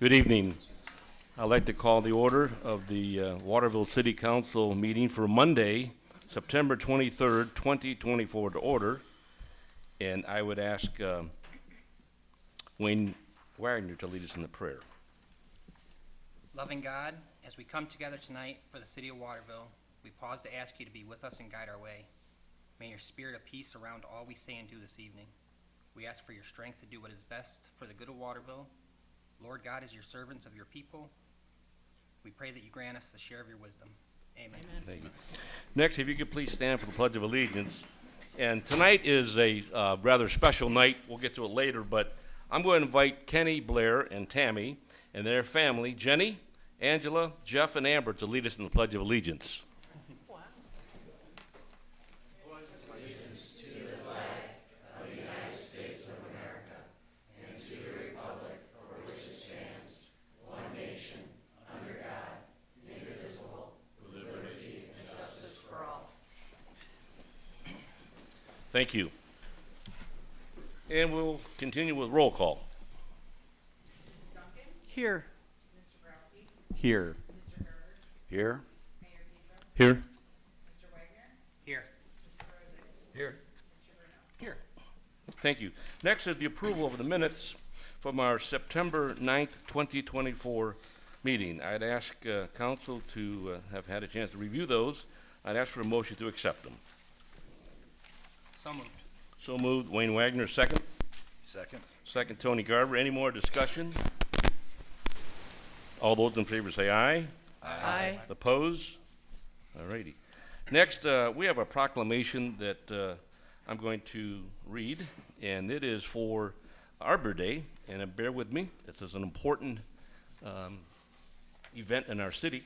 Good evening. I'd like to call the order of the Waterville City Council meeting for Monday, September 23rd, 2024 to order. And I would ask Wayne Wagner to lead us in the prayer. Loving God, as we come together tonight for the city of Waterville, we pause to ask you to be with us and guide our way. May your spirit of peace surround all we say and do this evening. We ask for your strength to do what is best for the good of Waterville. Lord God, as your servants of your people, we pray that you grant us the share of your wisdom. Amen. Thank you. Next, if you could please stand for the Pledge of Allegiance. And tonight is a rather special night. We'll get to it later, but I'm going to invite Kenny, Blair, and Tammy and their family, Jenny, Angela, Jeff, and Amber, to lead us in the Pledge of Allegiance. Thank you. And we'll continue with roll call. Mrs. Duncan? Here. Mr. Browski? Here. Mr. Herbert? Here. Mayor Pedro? Here. Mr. Wagner? Here. Mr. Rosick? Here. Mr. Bruno? Here. Thank you. Next is the approval of the minutes from our September 9th, 2024 meeting. I'd ask council to have had a chance to review those. I'd ask for a motion to accept them. So moved. So moved. Wayne Wagner, second. Second. Second, Tony Garber. Any more discussion? All those in favor say aye. Aye. Opposed? All righty. Next, we have a proclamation that I'm going to read, and it is for Arbor Day. And bear with me, this is an important event in our city.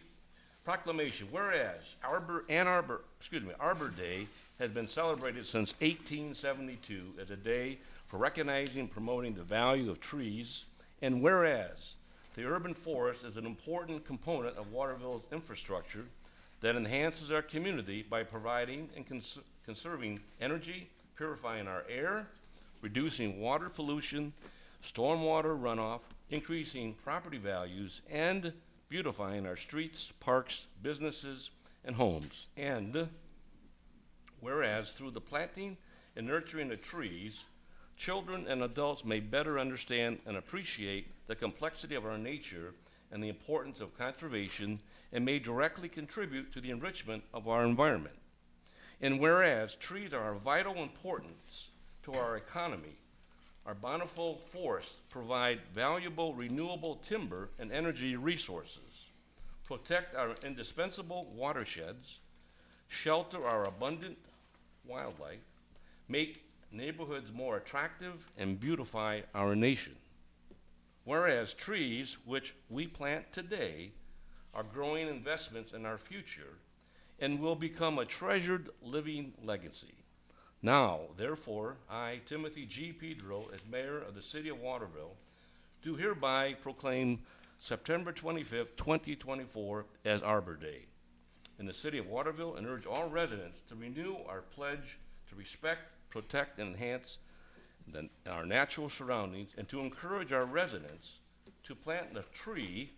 Proclamation, whereas Arbor Day has been celebrated since 1872 as a day for recognizing and promoting the value of trees, and whereas the urban forest is an important component of Waterville's infrastructure that enhances our community by providing and conserving energy, purifying our air, reducing water pollution, stormwater runoff, increasing property values, and beautifying our streets, parks, businesses, and homes. And whereas through the planting and nurturing of trees, children and adults may better understand and appreciate the complexity of our nature and the importance of conservation, and may directly contribute to the enrichment of our environment. And whereas trees are of vital importance to our economy, our bountiful forests provide valuable renewable timber and energy resources, protect our indispensable watersheds, shelter our abundant wildlife, make neighborhoods more attractive, and beautify our nation. Whereas trees which we plant today are growing investments in our future and will become a treasured living legacy. Now, therefore, I, Timothy G. Pedro, as mayor of the city of Waterville, do hereby proclaim September 25th, 2024 as Arbor Day in the city of Waterville, and urge all residents to renew our pledge to respect, protect, and enhance our natural surroundings, and to encourage our residents to plant a tree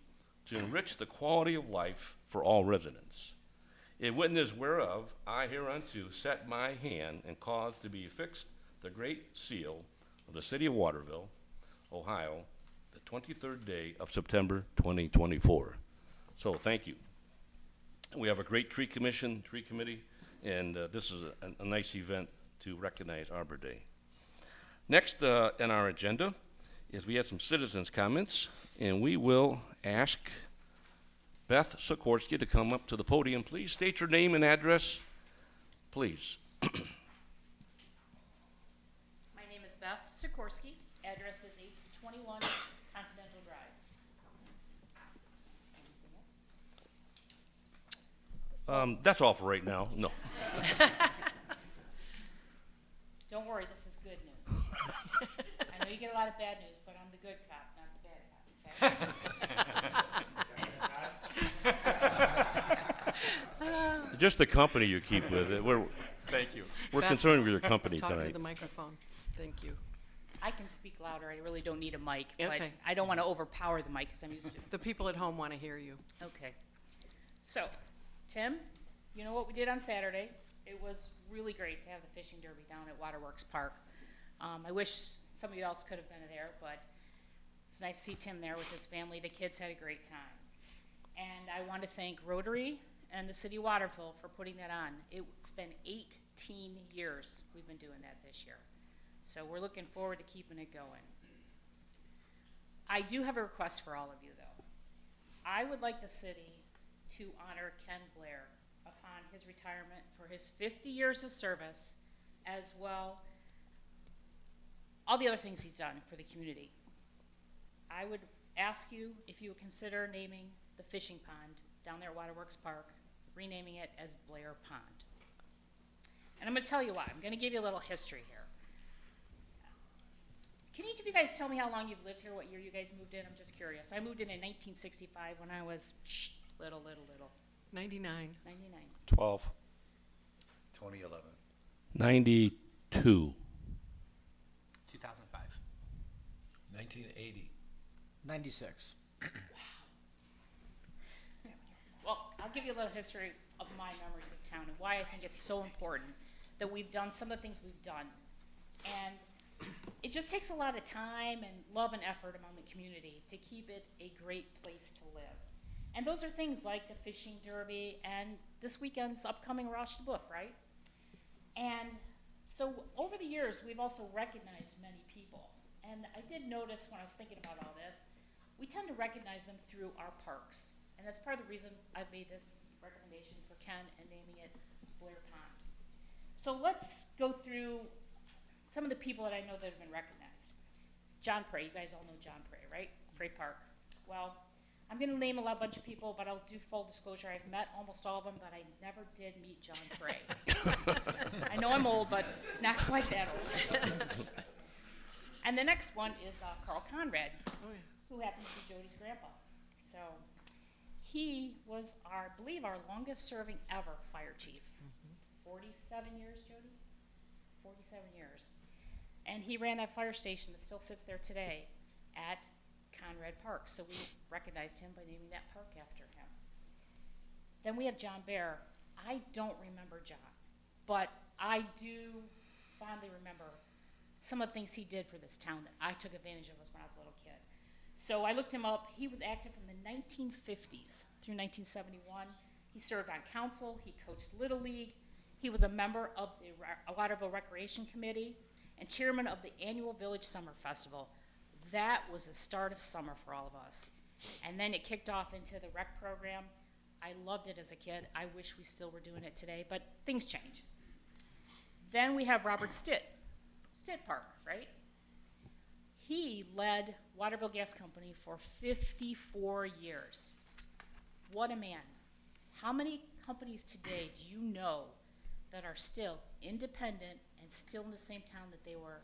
to enrich the quality of life for all residents. In witness whereof, I hereunto set my hand and cause to be affixed the great seal of the city of Waterville, Ohio, the 23rd day of September 2024. So thank you. We have a great tree committee, and this is a nice event to recognize Arbor Day. Next on our agenda is we have some citizens' comments, and we will ask Beth Sikorsky to come up to the podium. Please state your name and address, please. My name is Beth Sikorsky. Address is 821 Continental Drive. That's all for right now. No. Don't worry, this is good news. I know you get a lot of bad news, but I'm the good cop, not the bad cop, okay? Just the company you keep with it. Thank you. We're Beth, concerned with your company Talking to tonight. the microphone. Thank you. I can speak louder. I really don't need a mic, but Okay. I don't want to overpower the mic because I'm used to it. The people at home want to hear you. Okay. So, Tim, you know what we did on Saturday? It was really great to have the fishing derby down at Waterworks Park. I wish somebody else could have been there, but it's nice to see Tim there with his family. The kids had a great time. And I want to thank Rotary and the City of Waterville for putting that on. It's been 18 years we've been doing that this year. So we're looking forward to keeping it going. I do have a request for all of you, though. I would like the city to honor Ken Blair upon his retirement for his 50 years of service, as well all the other things he's done for the community. I would ask you if you would consider naming the fishing pond down there at Waterworks Park, renaming it as Blair Pond. And I'm going to tell you why. I'm going to give you a little history here. Can each of you guys tell me how long you've lived here, what year you guys moved in? I'm just curious. I moved in 1965 when I was little. 99. 99. 12. 2011. 92. 2005. 1980. 96. Well, I'll give you a little history of my memories of town and why I think it's so important that we've done some of the things we've done. And it just takes a lot of time and love and effort among the community to keep it a great place to live. And those are things like the fishing derby and this weekend's upcoming Rosh Hashanah, right? And so over the years, we've also recognized many people. And I did notice when I was thinking about all this, we tend to recognize them through our parks. And that's part of the reason I've made this recommendation for Ken and naming it Blair Pond. So let's go through some of the people that I know that have been recognized. John Prey, you guys all know John Prey, right? Prey Park. Well, I'm going to name a bunch of people, but I'll do full disclosure. I've met almost all of them, but I never did meet John Prey. I know I'm old, but not quite that old. And the next one is Carl Conrad, Oh, yeah. who happens to be Jody's grandpa. So he was, I believe, our longest serving ever fire chief. 47 years, Jody? 47 years. And he ran that fire station that still sits there today at Conrad Park. So we recognized him by naming that park after him. Then we have John Bear. I don't remember John, but I do fondly remember some of the things he did for this town that I took advantage of when I was a little kid. So I looked him up. He was active from the 1950s through 1971. He served on council. He coached Little League. He was a member of the Waterville Recreation Committee and chairman of the annual Village Summer Festival. That was the start of summer for all of us. And then it kicked off into the rec program. I loved it as a kid. I wish we still were doing it today, but things change. Then we have Robert Stitt Park, right? He led Waterville Gas Company for 54 years. What a man. How many companies today do you know that are still independent and still in the same town that they were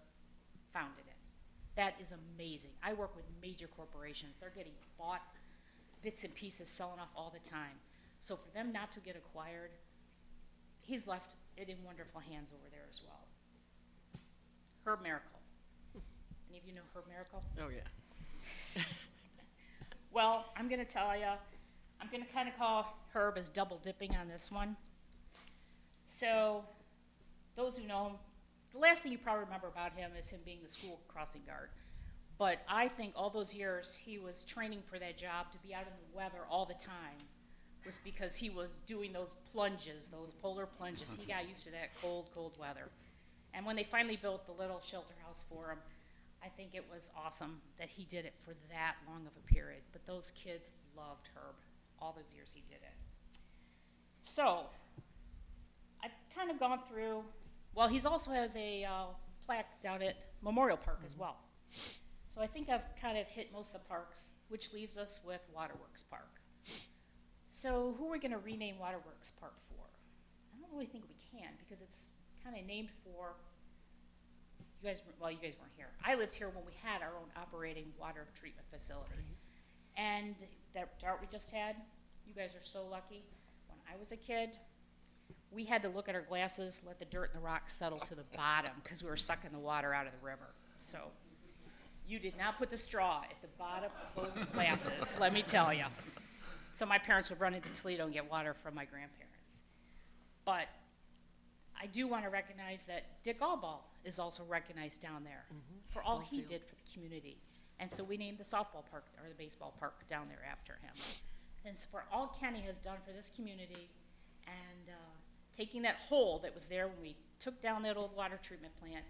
founded in? That is amazing. I work with major corporations. They're getting bought, bits and pieces, selling off all the time. So for them not to get acquired, he's left it in wonderful hands over there as well. Herb Miracle. Any of you know Herb Miracle? Oh, yeah. Well, I'm going to tell you, I'm going to kind of call Herb as double dipping on this one. So, those who know him, the last thing you probably remember about him is him being the school crossing guard. But I think all those years he was training for that job to be out in the weather all the time was because he was doing those plunges, those polar plunges. He got used to that cold, cold weather. And when they finally built the little shelter house for him, I think it was awesome that he did it for that long of a period. But those kids loved Herb all those years he did it. So, I've kind of gone through, well, he also has a plaque down at Memorial Park as well. So I think I've kind of hit most of the parks, which leaves us with Waterworks Park. So who are we going to rename Waterworks Park for? I don't really think we can because it's kind of named for, you guys weren't here. I lived here when we had our own operating water treatment facility. And that dart we just had, you guys are so lucky. When I was a kid, we had to look at our glasses, let the dirt and the rocks settle to the bottom because we were sucking the water out of the river. So You did not put the straw at the bottom of those glasses, let me tell you. So my parents would run into Toledo and get water from my grandparents. But I do want to recognize that Dick Allball is also recognized down there for all he Caulfield. did for the community. And so we named the softball park, or the baseball park down there after him. And so for all Kenny has done for this community, and taking that hole that was there when we took down that old water treatment plant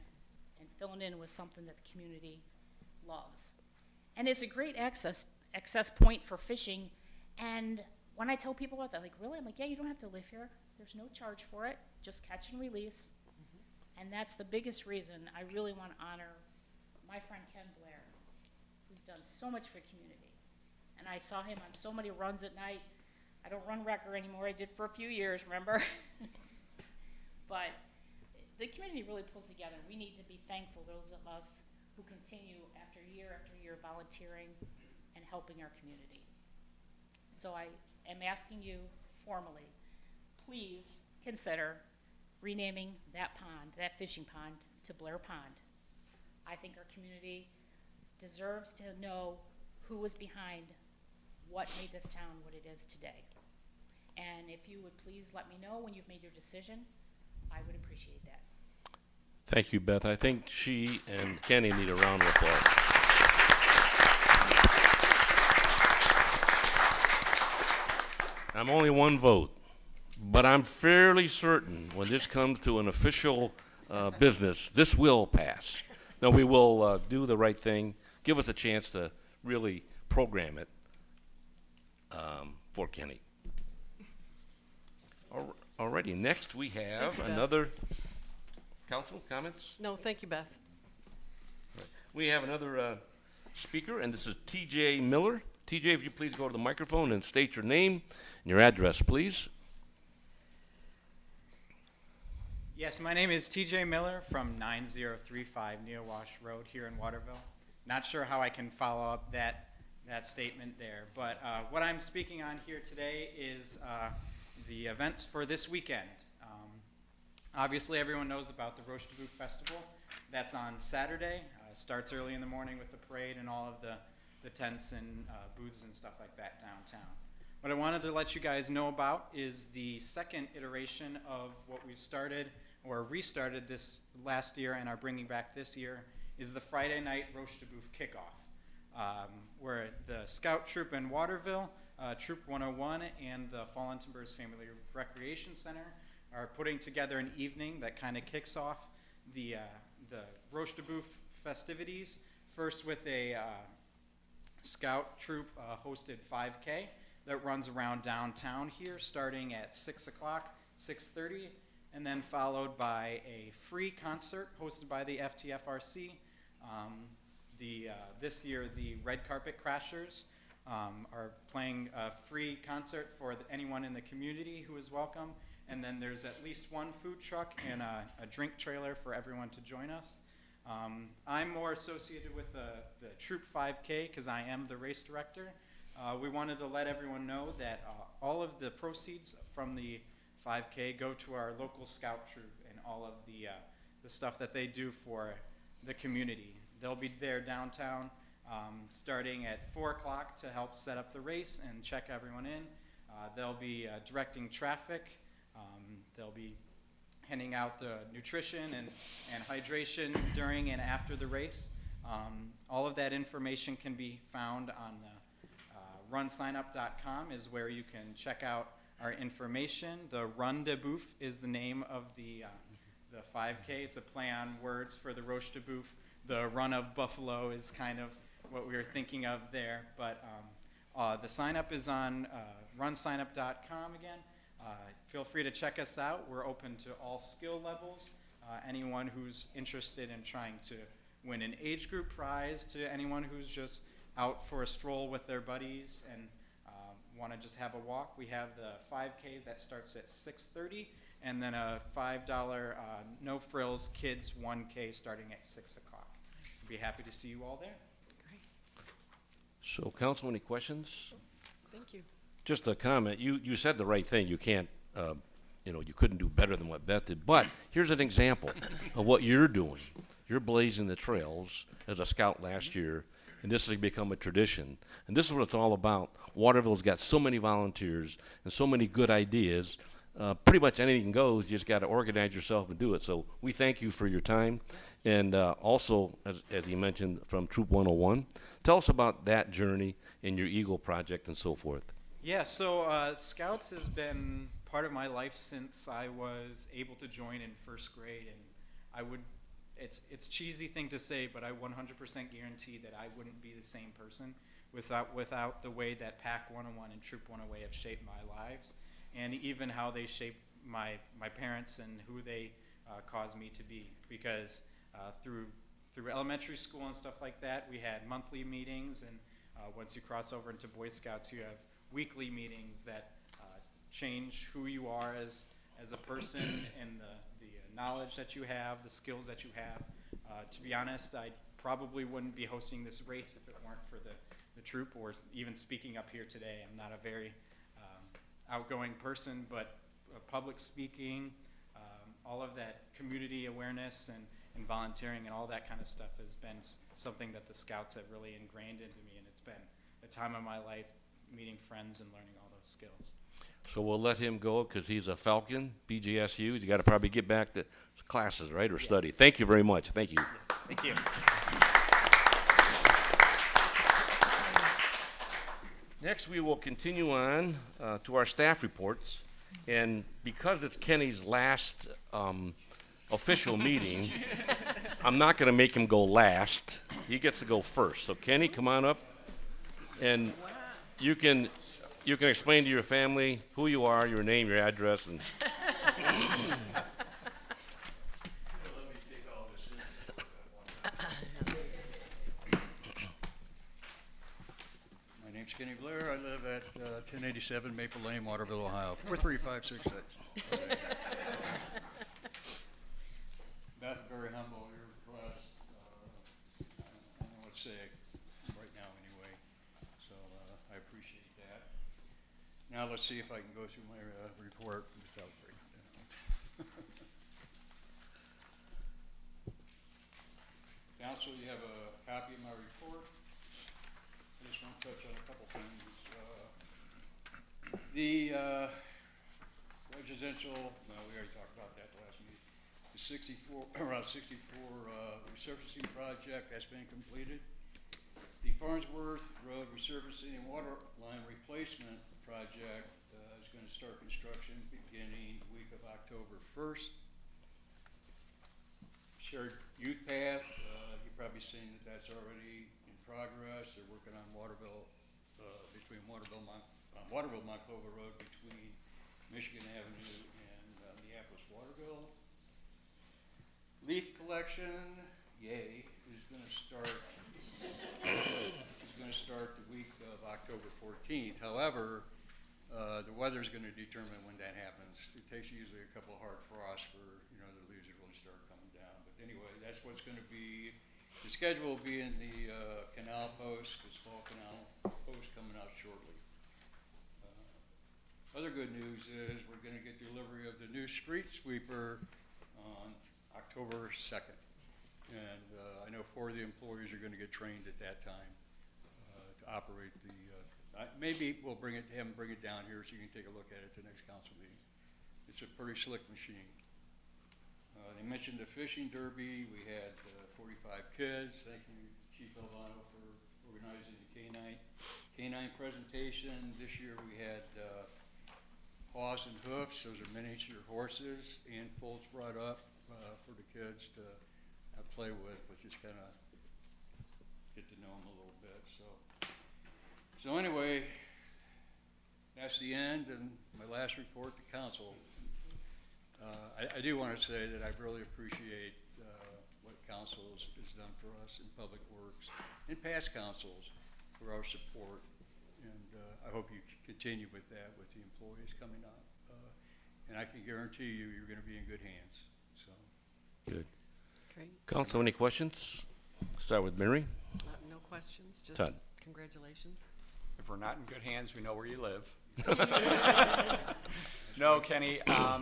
and filling it in with something that the community loves. And it's a great access point for fishing. And when I tell people about that, like, really? I'm like, yeah, you don't have to live here. There's no charge for it. Just catch and release. And that's the biggest reason I really want to honor my friend Ken Blair, who's done so much for the community. And I saw him on so many runs at night. I don't run Wrecker anymore. I did for a few years, remember? But the community really pulls together. We need to be thankful, those of us who continue after year volunteering and helping our community. So I am asking you formally, please consider renaming that pond, that fishing pond, to Blair Pond. I think our community deserves to know who was behind what made this town what it is today. And if you would please let me know when you've made your decision, I would appreciate that. Thank you, Beth. I think she and Kenny need a round of applause. I'm only one vote, but I'm fairly certain when this comes to an official business, this will pass. Now, we will do the right thing, give us a chance to really program it for Kenny. Alrighty, next we have Thank you, Beth. another, council comments? No, thank you, Beth. We have another speaker, and this is TJ Miller. TJ, if you please go to the microphone and state your name and your address, please. Yes, my name is TJ Miller from 9035 Neowash Road here in Waterville. Not sure how I can follow up that statement there, but what I'm speaking on here today is the events for this weekend. Obviously, everyone knows about the Roche de Boeuf Festival. That's on Saturday. Starts early in the morning with the parade and all of the tents and booths and stuff like that downtown. What I wanted to let you guys know about is the second iteration of what we started or restarted this last year and are bringing back this year is the Friday night Roche de Boeuf kickoff, where the Scout Troop in Waterville, Troop 101, and the Fallen Timbers Family Recreation Center are putting together an evening that kind of kicks off the Roche de Boeuf festivities, first with a Scout Troop hosted 5K that runs around downtown here starting at 6 o'clock, 6:30, and then followed by a free concert hosted by the FTFRC. This year, the Red Carpet Crashers are playing a free concert for anyone in the community who is welcome. And then there's at least one food truck and a drink trailer for everyone to join us. I'm more associated with the Troop 5K because I am the race director. We wanted to let everyone know that all of the proceeds from the 5K go to our local scout troop and all of the stuff that they do for the community. They'll be there downtown starting at 4 o'clock to help set up the race and check everyone in. They'll be directing traffic. They'll be handing out the nutrition and hydration during and after the race. All of that information can be found on the runsignup.com is where you can check out our information. The Run de Boeuf is the name of the 5K. It's a play on words for the Roche de Boeuf. The Run of Buffalo is kind of what we were thinking of there. But the sign up is on runsignup.com again. Feel free to check us out. We're open to all skill levels. Anyone who's interested in trying to win an age group prize, to anyone who's just out for a stroll with their buddies and want to just have a walk. We have the 5K that starts at 6:30, and then a $5 no frills kids 1K starting at 6 o'clock. We'd be happy to see you all there. Great. So, council, any questions? Thank you. Just a comment. You said the right thing. You can't, you couldn't do better than what Beth did. But here's an example of what you're doing. you're blazing the trails as a scout last year, and this has become a tradition. And this is what it's all about. Waterville's got so many volunteers and so many good ideas. Pretty much anything goes. You just got to organize yourself and do it. So we thank you for your time. And also, as he mentioned, from Troop 101, tell us about that journey and your Eagle project and so forth. Yeah, so Scouts has been part of my life since I was able to join in first grade, and I would, it's a cheesy thing to say, but I 100% guarantee that I wouldn't be the same person without the way that PAC 101 and Troop 101 have shaped my lives, and even how they shaped my parents and who they caused me to be. Because through elementary school and stuff like that, we had monthly meetings, and once you cross over into Boy Scouts, you have weekly meetings that change who you are as a person and the knowledge that you have, the skills that you have. To be honest, I probably wouldn't be hosting this race if it weren't for the troop, or even speaking up here today. I'm not a very outgoing person, but public speaking, all of that community awareness and volunteering and all that kind of stuff has been something that the Scouts have really ingrained into me, and it's been a time of my life meeting friends and learning all those skills. So we'll let him go because he's a Falcon, BGSU. He's got to probably get back to classes, right, or study. Thank you very much. Thank you. Yes. Thank you. Next, we will continue on to our staff reports. And because it's Kenny's last official meeting, I'm not going to make him go last. He gets to go first. So Kenny, come on up. And you can explain to your family who you are, your name, your address, and My name's Kenny Blair. I live at 1087 Maple Lane, Waterville, Ohio, 43566. Beth, very humble your request. I don't know what to say right now anyway, so I appreciate that. Now let's see if I can go through my report without breaking down. Council, you have a copy of my report. I just want to touch on a couple things. The residential, no, we already talked about that last meeting. The around 64 resurfacing project that's been completed. The Farnsworth Road resurfacing and water line replacement project is going to start construction beginning the week of October 1st. Shared youth path, you've probably seen that that's already in progress. They're working on Waterville, between Waterville, Monclova Road between Michigan Avenue and Minneapolis, Waterville. Leaf collection, yay, is going to start. Is going to start the week of October 14th. However, the weather is going to determine when that happens. It takes usually a couple of hard frosts for the leaves to really start coming down. But anyway, that's what's going to be. The schedule will be in the canal post, this fall canal post coming out shortly. Other good news is we're going to get delivery of the new street sweeper on October 2nd. And I know 4 of the employees are going to get trained at that time to operate the, maybe we'll bring it down here so you can take a look at it at the next council meeting. It's a pretty slick machine. They mentioned the fishing derby. We had 45 kids. Thank you, Chief Elvano, for organizing the canine presentation. This year we had Paws and Hoofs. Those are miniature horses. And Foltz brought up for the kids to play with, but just kind of get to know them a little bit. So anyway, that's the end, and my last report to council. I do want to say that I really appreciate what council has done for us in Public Works and past councils for our support, and I hope you continue with that with the employees coming up. And I can guarantee you're going to be in good hands. So. good. Great. Council, any questions? Start with Mary. No questions, just Todd. congratulations. If we're not in good hands, we know where you live. No, Kenny,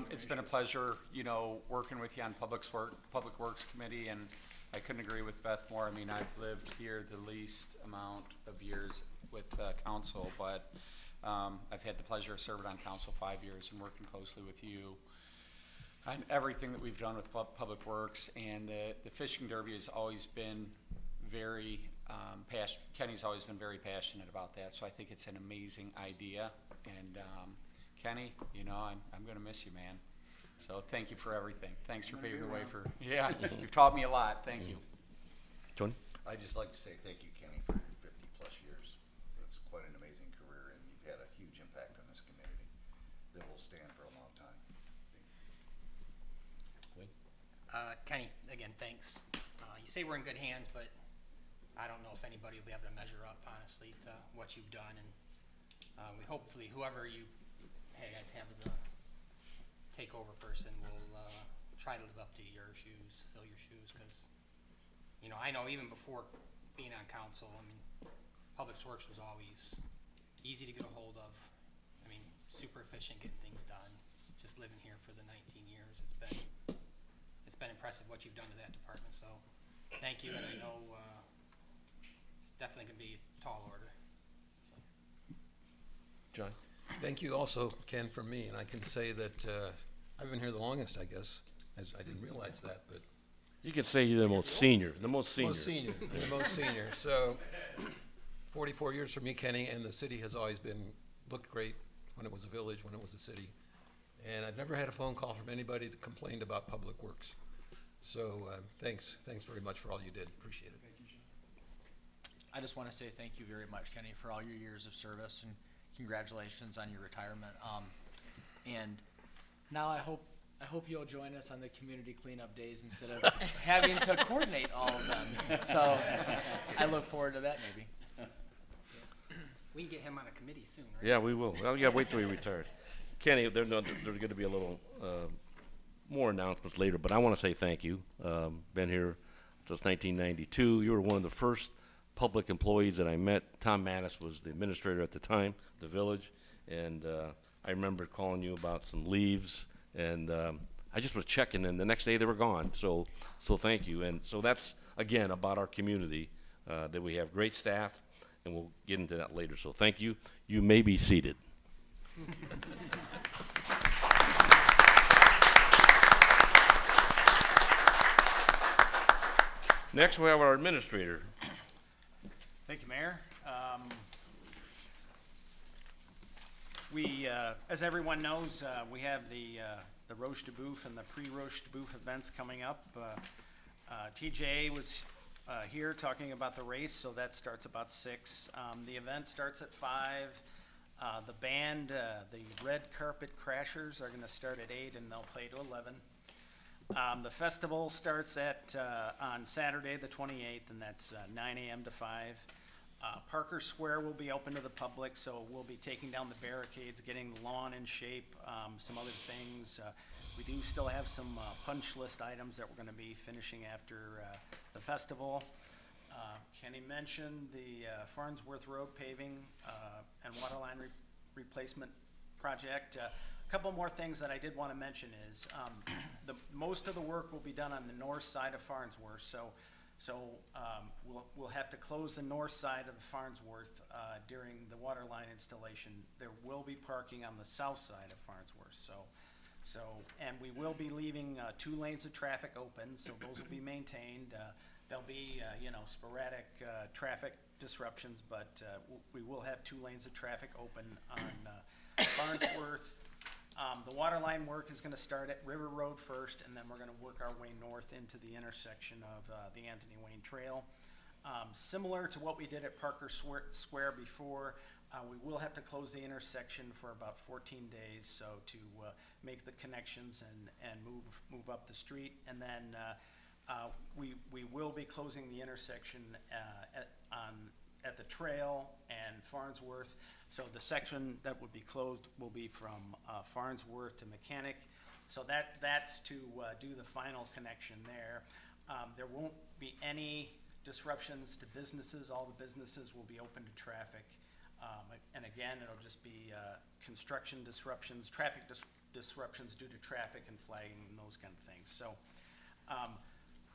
it's been a pleasure, working with you on Public Works Committee, and I couldn't agree with Beth more. I mean, I've lived here the least amount of years with council, but I've had the pleasure of serving on council 5 years and working closely with you on everything that we've done with Public Works, and the fishing derby has always been very Kenny's always been very passionate about that, so I think it's an amazing idea. And Kenny, you know, I'm going to miss you, man. So thank you for everything. Thanks for paving the way for, yeah, you've taught me a lot. Thank you. Tony? I'd just like to say thank you, Kenny, for your 50-plus years. It's quite an amazing career, and you've had a huge impact on this community that will stand for a long time. Kenny, again, thanks. You say we're in good hands, but I don't know if anybody will be able to measure up, honestly, to what you've done. And we hopefully, whoever you guys have as a takeover person will try to live up to your shoes, fill your shoes, because, you know, I know even before being on council, I mean, Public Works was always easy to get a hold of. I mean, super efficient, getting things done. Just living here for the 19 years, it's been impressive what you've done to that department. So, thank you, and I know it's definitely gonna be a tall order. So. John? Thank you also, Ken, from me, and I can say that I've been here the longest, I guess. As I didn't realize that, but You can say you're the most senior, the most senior. most senior, the most senior. So, 44 years for me, Kenny, and the city has always looked great when it was a village, when it was a city, and I've never had a phone call from anybody that complained about Public Works. So, thanks very much for all you did. Appreciate it. I just want to say thank you very much, Kenny, for all your years of service, and congratulations on your retirement. And now I hope you'll join us on the community cleanup days instead of having to coordinate all of them. So I look forward to that maybe. We can get him on a committee soon, right? Yeah, we will. Well, yeah, wait till he retires. Kenny, there's going to be a little more announcements later, but I want to say thank you. Been here since 1992. You were one of the first public employees that I met. Tom Mattis was the administrator at the time, the village, and I remember calling you about some leaves, and I just was checking, and the next day they were gone. So thank you. And so that's, again, about our community, that we have great staff, and we'll get into that later. So thank you. You may be seated. Next, we have our administrator. Thank you, Mayor. As everyone knows, we have the Roche de Boeuf and the pre-Roche de Boeuf events coming up. TJ was here talking about the race, so that starts about 6. The event starts at 5. The band, the Red Carpet Crashers, are going to start at 8, and they'll play to 11. The festival starts on Saturday the 28th, and that's 9 a.m. to 5. Parker Square will be open to the public, so we'll be taking down the barricades, getting the lawn in shape, some other things. We do still have some punch list items that we're going to be finishing after the festival. Kenny mentioned the Farnsworth Road paving and water line replacement project. A couple more things that I did want to mention is most of the work will be done on the north side of Farnsworth, so we'll have to close the north side of Farnsworth during the water line installation. There will be parking on the south side of Farnsworth, and we will be leaving 2 lanes of traffic open, so those will be maintained. There'll be sporadic traffic disruptions, but we will have 2 lanes of traffic open on Farnsworth. The water line work is going to start at River Road first, and then we're going to work our way north into the intersection of the Anthony Wayne Trail. Similar to what we did at Parker Square before, we will have to close the intersection for about 14 days, so to make the connections and move up the street. And then we will be closing the intersection at the trail and Farnsworth. So the section that would be closed will be from Farnsworth to Mechanic. So that's to do the final connection there. There won't be any disruptions to businesses. All the businesses will be open to traffic. And again, it'll just be construction disruptions, traffic disruptions due to traffic and flagging and those kind of things. So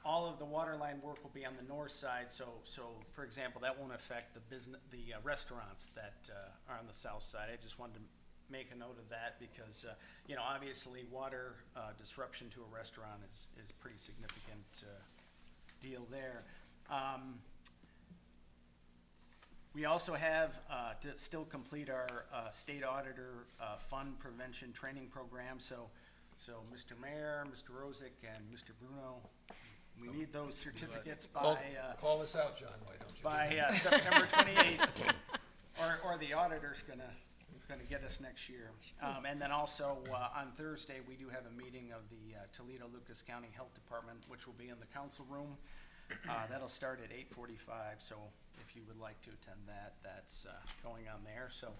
all of the water line work will be on the north side, so for example, that won't affect the restaurants that are on the south side. I just wanted to make a note of that because, obviously water disruption to a restaurant is pretty significant deal there. We also have to still complete our state auditor fund prevention training program. So Mr. Mayor, Mr. Rosick, and Mr. Bruno, we need those certificates by Call us out, John, why don't you? by September 28th, or the auditor's gonna get us next year. And then also on Thursday, we do have a meeting of the Toledo-Lucas County Health Department, which will be in the council room. That'll start at 8:45, so if you would like to attend that, that's going on there. So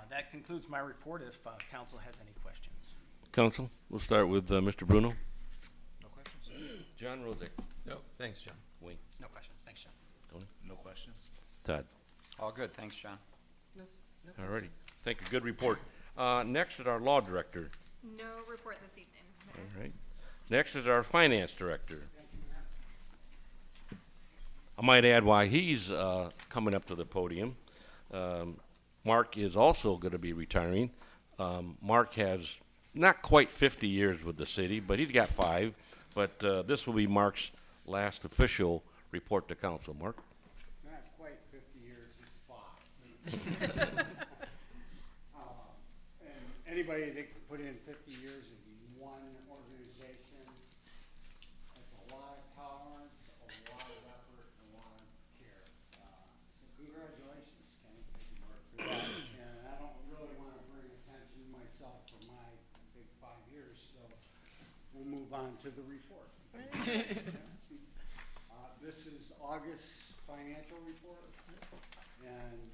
that concludes my report if council has any questions. Council, we'll start with Mr. Bruno. No questions? John Rosick. No, thanks, John. Wayne. No questions. Thanks, John. Tony. No questions? Todd. All good, thanks, John. No All righty. questions. Thank you. Good report. Next is our law director. No report this evening. All right. Next is our finance director. I might add why he's coming up to the podium. Mark is also going to be retiring. Mark has not quite 50 years with the city, but he's got 5. But this will be Mark's last official report to council. Mark? Not quite 50 years, it's 5. And anybody that can put in 50 years in one organization, that's a lot of tolerance, a lot of effort, and a lot of care. So congratulations, Kenny, for that. And I don't really want to bring attention to myself for my big 5 years, so we'll move on to the report. This is August's financial report, and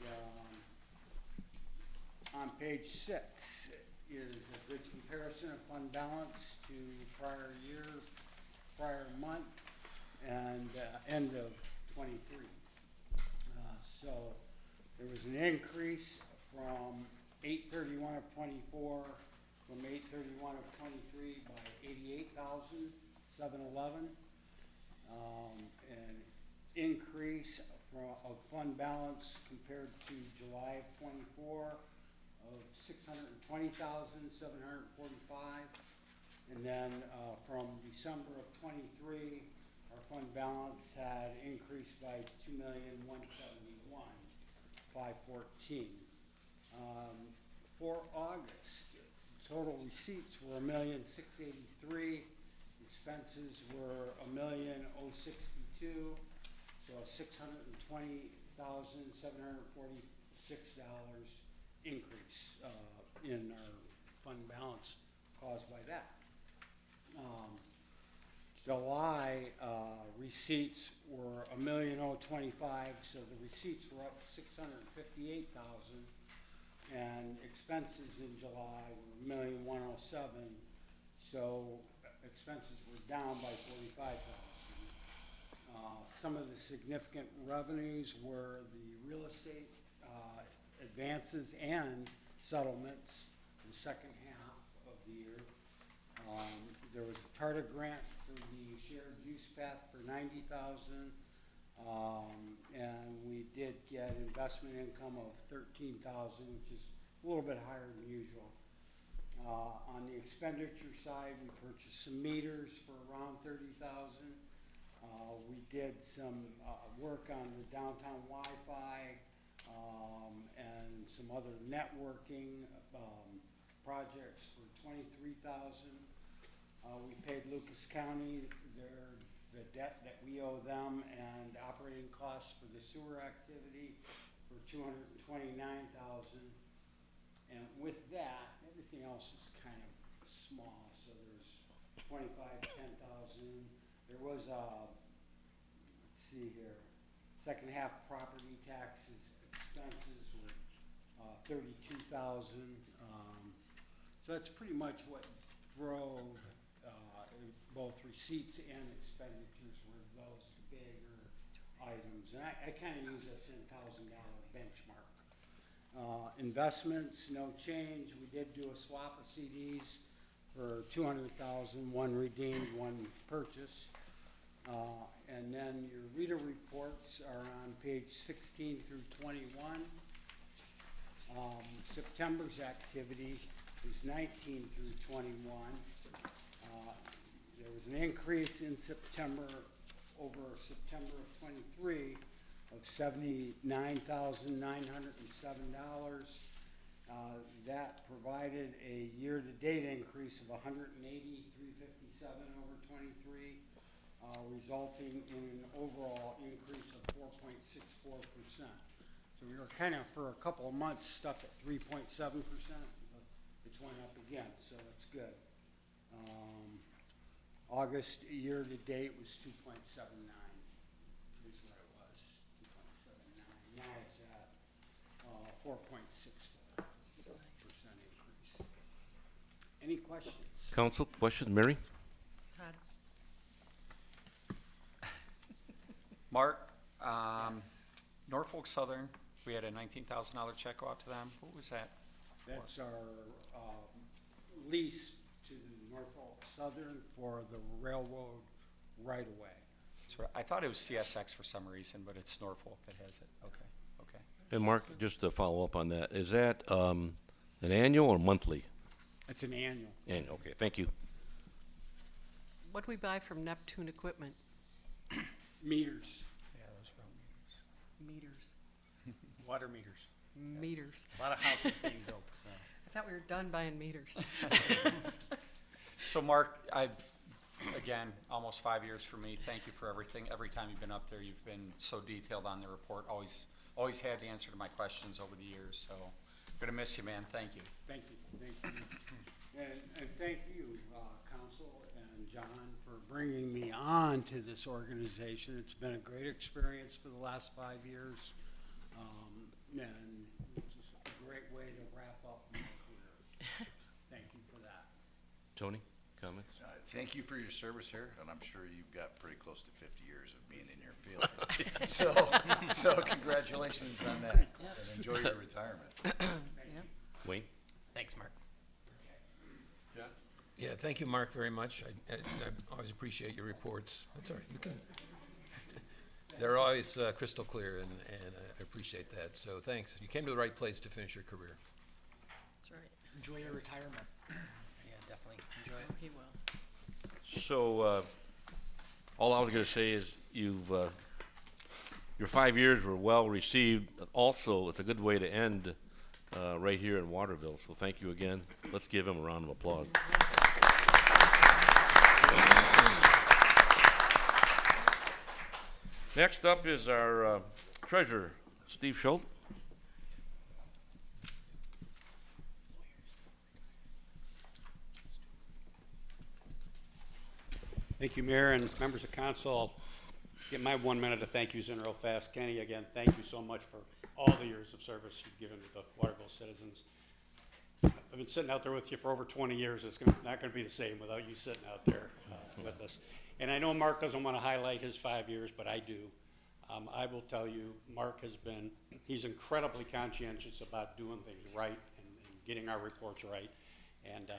on page 6 is a good comparison of fund balance to prior year, prior month, and end of 23. So there was an increase from 8/31 of 24 from 8/31 of 23 by 88,711. An increase of fund balance compared to July of 24 of 620,745. And then from December of 23, our fund balance had increased by 2,171,514. For August, total receipts were 1,683,000. Expenses were 1,062,000, so a $620,746 increase in our fund balance caused by that. July receipts were 1,025,000, so the receipts were up 658,000, and expenses in July were 1,107,000, so expenses were down by 45,000. Some of the significant revenues were the real estate advances and settlements in the second half of the year. There was a TARTA grant for the shared use path for 90,000, and we did get investment income of 13,000, which is a little bit higher than usual. On the expenditure side, we purchased some meters for around 30,000. We did some work on the downtown Wi-Fi and some other networking projects for 23,000. We paid Lucas County the debt that we owe them and operating costs for the sewer activity for 229,000. And with that, everything else is kind of small. So there's 25, 10,000. There was let's see here, second half property taxes expenses were 32,000. So that's pretty much what drove both receipts and expenditures were those bigger items. And I kind of use a $10,000 benchmark. Investments, no change. We did do a swap of CDs for 200,000, one redeemed, one purchased. And then your reader reports are on page 16 through 21. September's activity is 19 through 21. There was an increase in September over September of 23 of $79,907. That provided a year-to-date increase of $180,357 over 23, resulting in an overall increase of 4.64%. So we were kind of, for a couple of months, stuck at 3.7%, but it's went up again, so that's good. August year-to-date was 2.79 is what it was, 2.79. Now it's at 4.64% increase. Any questions? Council, questions? Mary? Todd? Mark, Norfolk Southern, we had a $19,000 check go out to them. What was that? That's our lease to Norfolk Southern for the railroad right-of-way. So I thought it was CSX for some reason, but it's Norfolk that has it. Okay, okay. And Mark, just to follow up on that, is that an annual or monthly? It's an annual. Annual, okay, thank you. What do we buy from Neptune Equipment? Meters. Yeah, those were Meters. Water meters. Meters. A lot of houses being built, so. I thought we were done buying meters. So Mark, I've, again, almost 5 years for me. Thank you for everything. Every time you've been up there, you've been so detailed on the report. Always had the answer to my questions over the years. So gonna miss you, man. Thank you. Thank you, thank you. And thank you, Council and John, for bringing me on to this organization. It's been a great experience for the last 5 years. And it's just a great way to wrap up my career. Thank you for that. Tony, comments? Thank you for your service here, and I'm sure you've got pretty close to 50 years of being in your field. So congratulations on that, and enjoy your retirement. Wayne? Thanks, Mark. Yeah, thank you, Mark, very much. I always appreciate your reports. That's all right. You can. They're always crystal clear, and I appreciate that. So thanks. You came to the right place to finish your career. That's right. Enjoy your retirement. Yeah, definitely. Enjoy it. He will. So, all I was gonna say is your 5 years were well received, but also it's a good way to end right here in Waterville. So thank you again. Let's give him a round of applause. Next up is our treasurer, Steve Schultz. Thank you, Mayor and members of council. I'll get my 1 minute of thank yous in real fast. Kenny, again, thank you so much for all the years of service you've given to the Waterville citizens. I've been sitting out there with you for over 20 years. It's not going to be the same without you sitting out there with us. And I know Mark doesn't want to highlight his 5 years, but I do. I will tell you, Mark he's incredibly conscientious about doing things right and getting our reports right. And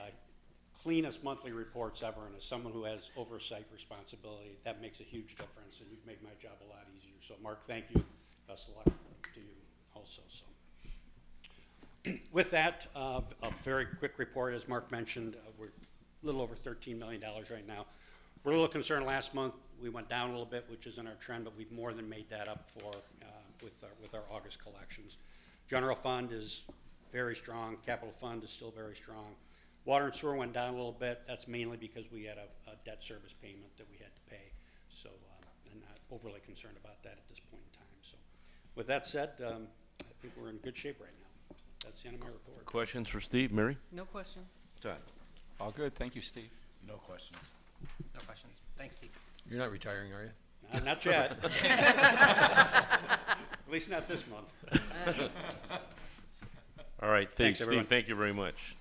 cleanest monthly reports ever, and as someone who has oversight responsibility, that makes a huge difference, and you've made my job a lot easier. So Mark, thank you. Best of luck to you also. So with that, a very quick report. As Mark mentioned, we're a little over $13 million right now. We're a little concerned last month. We went down a little bit, which is in our trend, but we've more than made that up for with our August collections. General fund is very strong. Capital fund is still very strong. Water and sewer went down a little bit. That's mainly because we had a debt service payment that we had to pay. So I'm not overly concerned about that at this point in time. So with that said, I think we're in good shape right now. So that's the end of my report. Questions for Steve? Mary? No questions. Todd? All good. Thank you, Steve. No questions. No questions. Thanks, Steve. You're not retiring, are you? Not yet. At least not this month. All right, Thanks, Steve, everyone. thank you very much.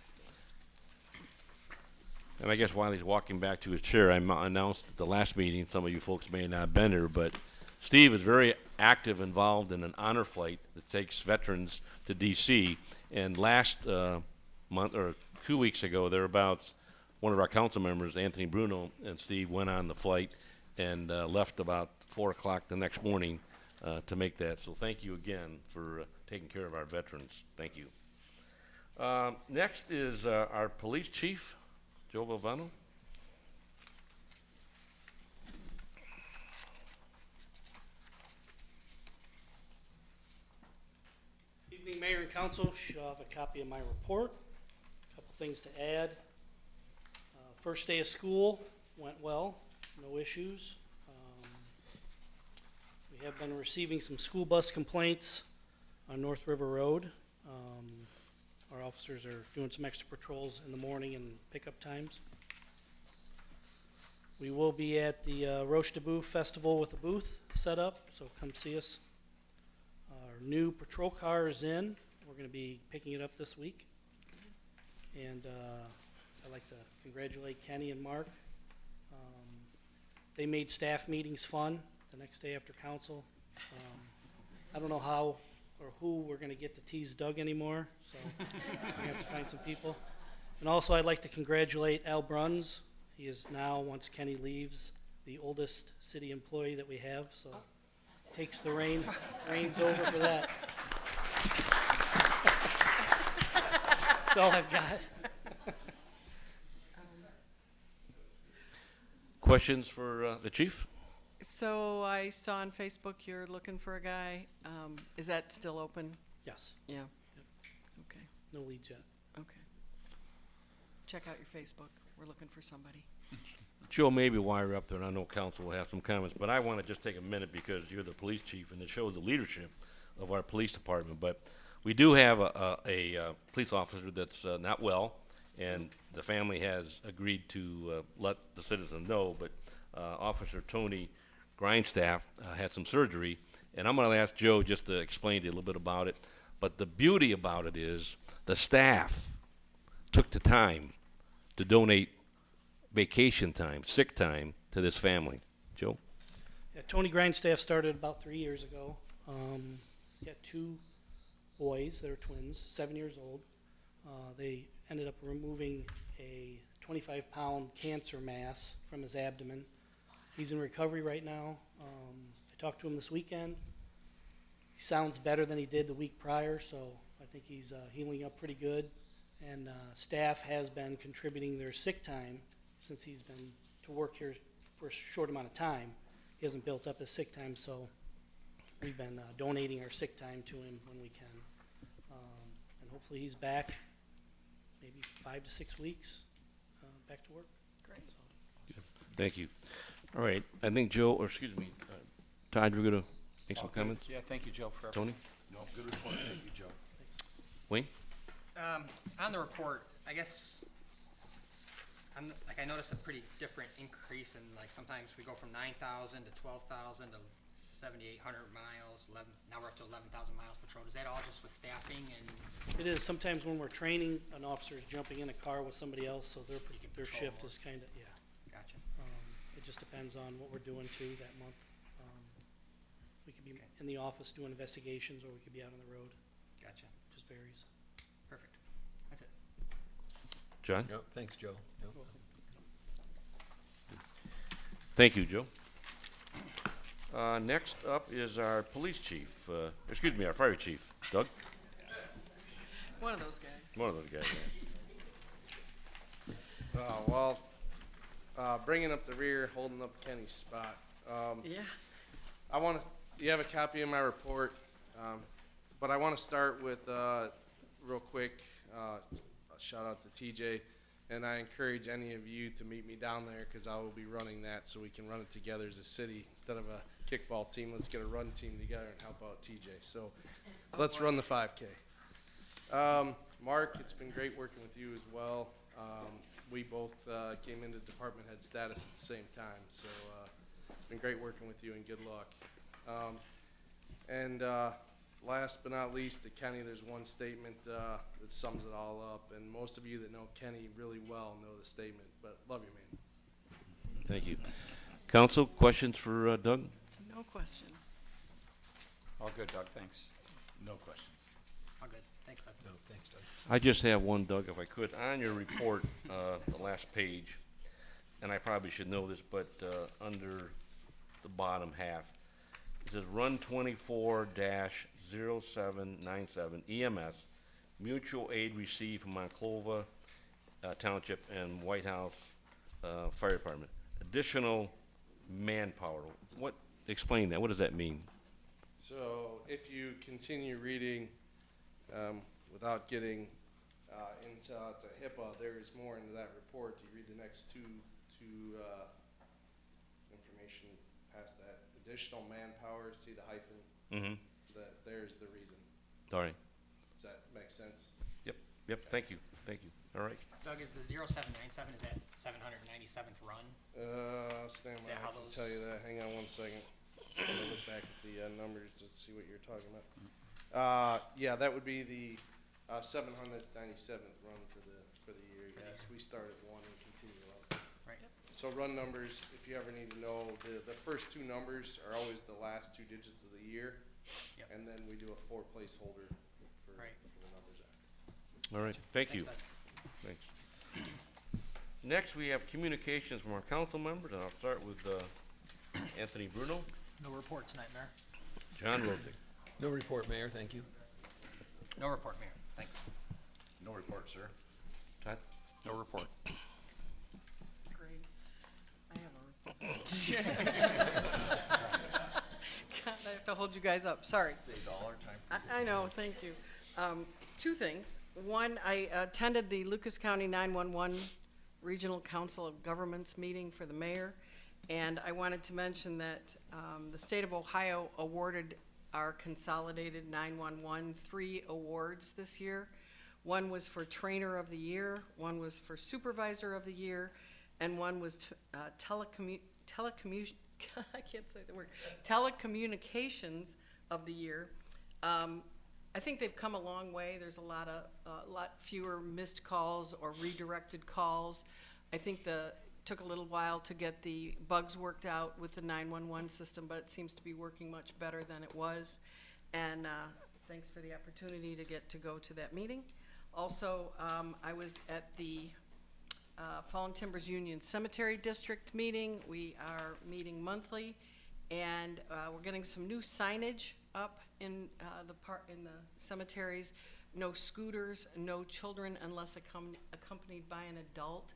And I guess while he's walking back to his chair, I announced at the last meeting, some of you folks may not have been there, but Steve is very active, involved in an honor flight that takes veterans to D.C. And last month, or 2 weeks ago, thereabouts, one of our council members, Anthony Bruno, and Steve went on the flight and left about 4 o'clock the next morning to make that. So thank you again for taking care of our veterans. Thank you. Next is our police chief, Joe Valvano. Evening, Mayor and Council. You'll have a copy of my report. A couple things to add. First day of school went well, no issues. We have been receiving some school bus complaints on North River Road. Our officers are doing some extra patrols in the morning and pickup times. We will be at the Roche de Boeuf Festival with a booth set up, so come see us. Our new patrol car is in. We're going to be picking it up this week. And I'd like to congratulate Kenny and Mark. They made staff meetings fun the next day after council. I don't know how or who we're going to get to tease Doug anymore, so we have to find some people. And also I'd like to congratulate Al Bruns. He is now, once Kenny leaves, the oldest city employee that we have, so takes the reins over for that. That's all I've got. Questions for the chief? So I saw on Facebook you're looking for a guy. Is that still open? Yes, Yeah. Okay. no leads yet. Okay. Check out your Facebook. We're looking for somebody. Joe, maybe while you're up there, and I know council will have some comments, but I want to just take a minute because you're the police chief and it shows the leadership of our police department. But we do have a police officer that's not well, and the family has agreed to let the citizen know. But Officer Tony Grindstaff had some surgery, and I'm going to ask Joe just to explain to you a little bit about it. But the beauty about it is the staff took the time to donate vacation time, sick time to this family. Joe? Yeah, Tony Grindstaff started about 3 years ago. He's got 2 boys that are twins, 7 years old. They ended up removing a 25-pound cancer mass from his abdomen. He's in recovery right now. I talked to him this weekend. He sounds better than he did the week prior, so I think he's healing up pretty good. And staff has been contributing their sick time since he's been to work here for a short amount of time. He hasn't built up his sick time, so we've been donating our sick time to him when we can. And hopefully he's back maybe 5 to 6 weeks back to work. Great. So. Thank you. All right. I think Joe, or excuse me, Todd, you're going to make some comments? Yeah, thank you, Joe, for Tony? No, good report. Thank you, Joe. Wayne? On the report, I guess, I noticed a pretty different increase in, like, sometimes we go from 9,000 to 12,000 to 7,800 miles, now we're up to 11,000 miles patrolled. Is that all just with staffing and? It is. Sometimes when we're training, an officer is jumping in a car with somebody else, so their shift is kind of, yeah. Gotcha. It just depends on what we're doing too that month. We could be in the office doing investigations, or we could be out on the road. Gotcha. Just varies. Perfect. That's it. John? Yep, thanks, Joe. Yep. Thank you, Joe. Next up is our police chief, our fire chief, Doug. One of those guys. One of those guys. Bringing up the rear, holding up Kenny's spot. Yeah. You have a copy of my report, but I want to start with, real quick, a shout out to TJ, and I encourage any of you to meet me down there because I will be running that so we can run it together as a city. Instead of a kickball team, let's get a run team together and help out TJ. So let's run the 5K. Mark, it's been great working with you as well. We both came into department head status at the same time, so it's been great working with you, and good luck. Last but not least, to Kenny, there's one statement that sums it all up, and most of you that know Kenny really well know the statement, but love you, man. Thank you. Council, questions for Doug? No question. All good, Doug, thanks. No questions. All good. Thanks, Doug. No, thanks, Doug. I just have one, Doug, if I could. On your report, the last page, and I probably should know this, but under the bottom half. It says Run 24-0797 EMS, mutual aid received from Monclova Township and White House Fire Department. Additional manpower. Explain that. What does that mean? So if you continue reading, without getting into HIPAA, there is more into that report. You read the next two information past that. Additional manpower, see the hyphen? Mm-hmm. There's the reason. All right. Does that make sense? Yep, thank you. All right. Doug, is the 0797, is that 797th run? Stand Is by, that how I can those- tell you that. Hang on one second. I'm gonna look back at the numbers to see what you're talking about. Yeah, that would be the 797th run for the year. Yes, we start at 1 and continue up. Right. So run numbers, if you ever need to know, the first two numbers are always the last two digits of the year. Yep. And then we do a 4 placeholder for Right. the numbers after. All right, thank you. Thanks, Thanks. Next, we have communications from our council members, and I'll start with Anthony Bruno, No report tonight, Mayor. John Rothick. No report, Mayor, thank you. No report, Mayor. Thanks. No report, sir. Todd? No report. Great. I have a report. God, I have to hold you guys up, sorry. Saved all our time for I know, thank you. Two things. One, I attended the Lucas County 911 Regional Council of Governments meeting for the mayor, and I wanted to mention that the state of Ohio awarded our consolidated 911 3 awards this year. One was for Trainer of the Year, one was for Supervisor of the Year, and one was I can't say the word, Telecommunications of the Year. I think they've come a long way. There's a lot fewer missed calls or redirected calls. I think took a little while to get the bugs worked out with the 911 system, but it seems to be working much better than it was. And thanks for the opportunity to get to go to that meeting. Also, I was at the Fallen Timbers Union Cemetery District meeting. We are meeting monthly, and we're getting some new signage up in the cemeteries. No scooters, no children unless accompanied by an adult.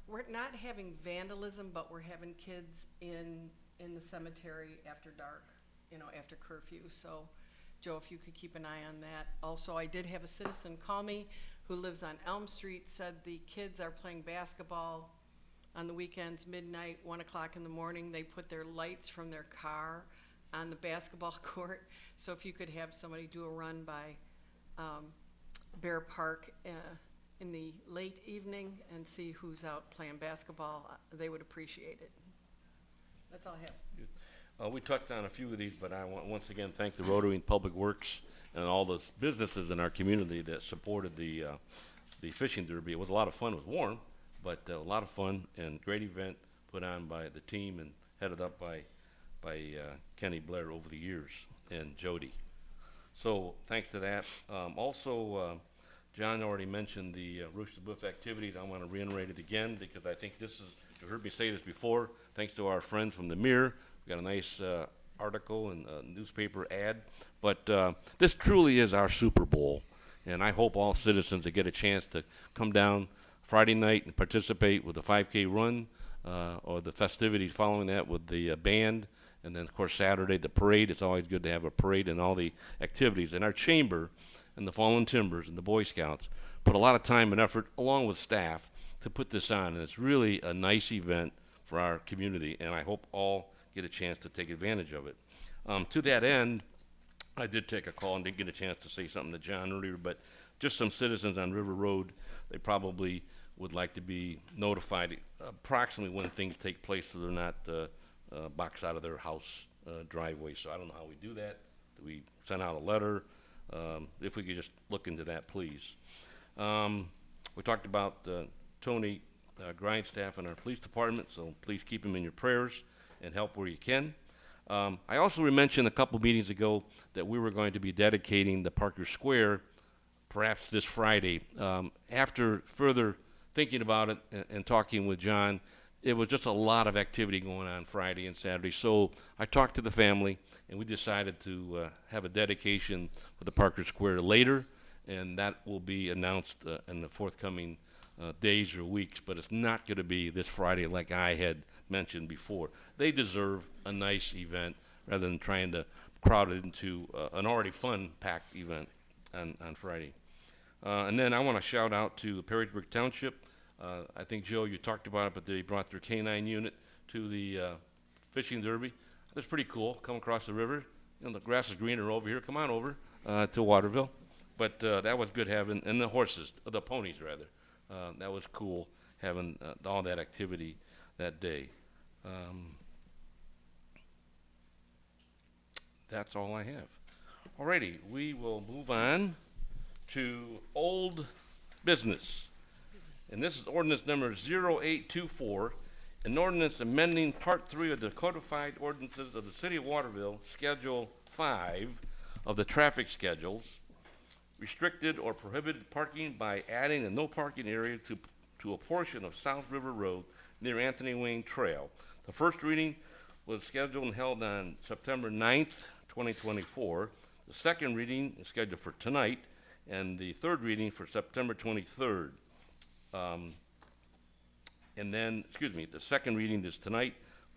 We're not having vandalism, but we're having kids in the cemetery after dark, after curfew. So, Joe, if you could keep an eye on that. Also, I did have a citizen call me who lives on Elm Street, said the kids are playing basketball on the weekends, midnight, 1 o'clock in the morning. They put their lights from their car on the basketball court. So if you could have somebody do a run by Bear Park in the late evening and see who's out playing basketball, they would appreciate it. That's all I have. We touched on a few of these, but I want once again thank the Rotary and Public Works and all the businesses in our community that supported the fishing derby. It was a lot of fun. It was warm, but a lot of fun and great event put on by the team and headed up by Kenny Blair over the years and Jody. So thanks to that. Also, John already mentioned the Rooster Booth activities. I want to reiterate it again because I think this is, you heard me say this before, thanks to our friends from the Mirror. We got a nice article and newspaper ad. But this truly is our Super Bowl. And I hope all citizens that get a chance to come down Friday night and participate with the 5K run or the festivities following that with the band. And then, of course, Saturday, the parade. It's always good to have a parade and all the activities. And our chamber and the Fallen Timbers and the Boy Scouts put a lot of time and effort, along with staff, to put this on. And it's really a nice event for our community. And I hope all get a chance to take advantage of it. To that end, I did take a call and didn't get a chance to say something to John earlier, but just some citizens on River Road, they probably would like to be notified approximately when things take place so they're not boxed out of their house driveway. So I don't know how we do that. Do we send out a letter? If we could just look into that, please. We talked about Tony Grindstaff in our police department, so please keep him in your prayers and help where you can. I also mentioned a couple meetings ago that we were going to be dedicating the Parker Square perhaps this Friday. After further thinking about it and talking with John, it was just a lot of activity going on Friday and Saturday. So I talked to the family, and we decided to have a dedication for the Parker Square later, and that will be announced in the forthcoming days or weeks. But it's not going to be this Friday like I had mentioned before. They deserve a nice event rather than trying to crowd it into an already fun-packed event on Friday. And then I want to shout out to Perrysburg Township. I think, Joe, you talked about it, but they brought their K-9 unit to the fishing derby. That's pretty cool. Come across the river. You know, the grass is greener over here. Come on over to Waterville. But that was good having, and the horses, the ponies rather. That was cool having all that activity that day. That's all I have. Alrighty, we will move on to old business. And this is ordinance number 0824, an ordinance amending Part 3 of the codified ordinances of the City of Waterville, Schedule 5 of the traffic schedules, restricted or prohibited parking by adding a no parking area to a portion of South River Road near Anthony Wayne Trail. The first reading was scheduled and held on September 9th, 2024. The second reading is scheduled for tonight, and the third reading for September 23rd. And then, the second reading is tonight,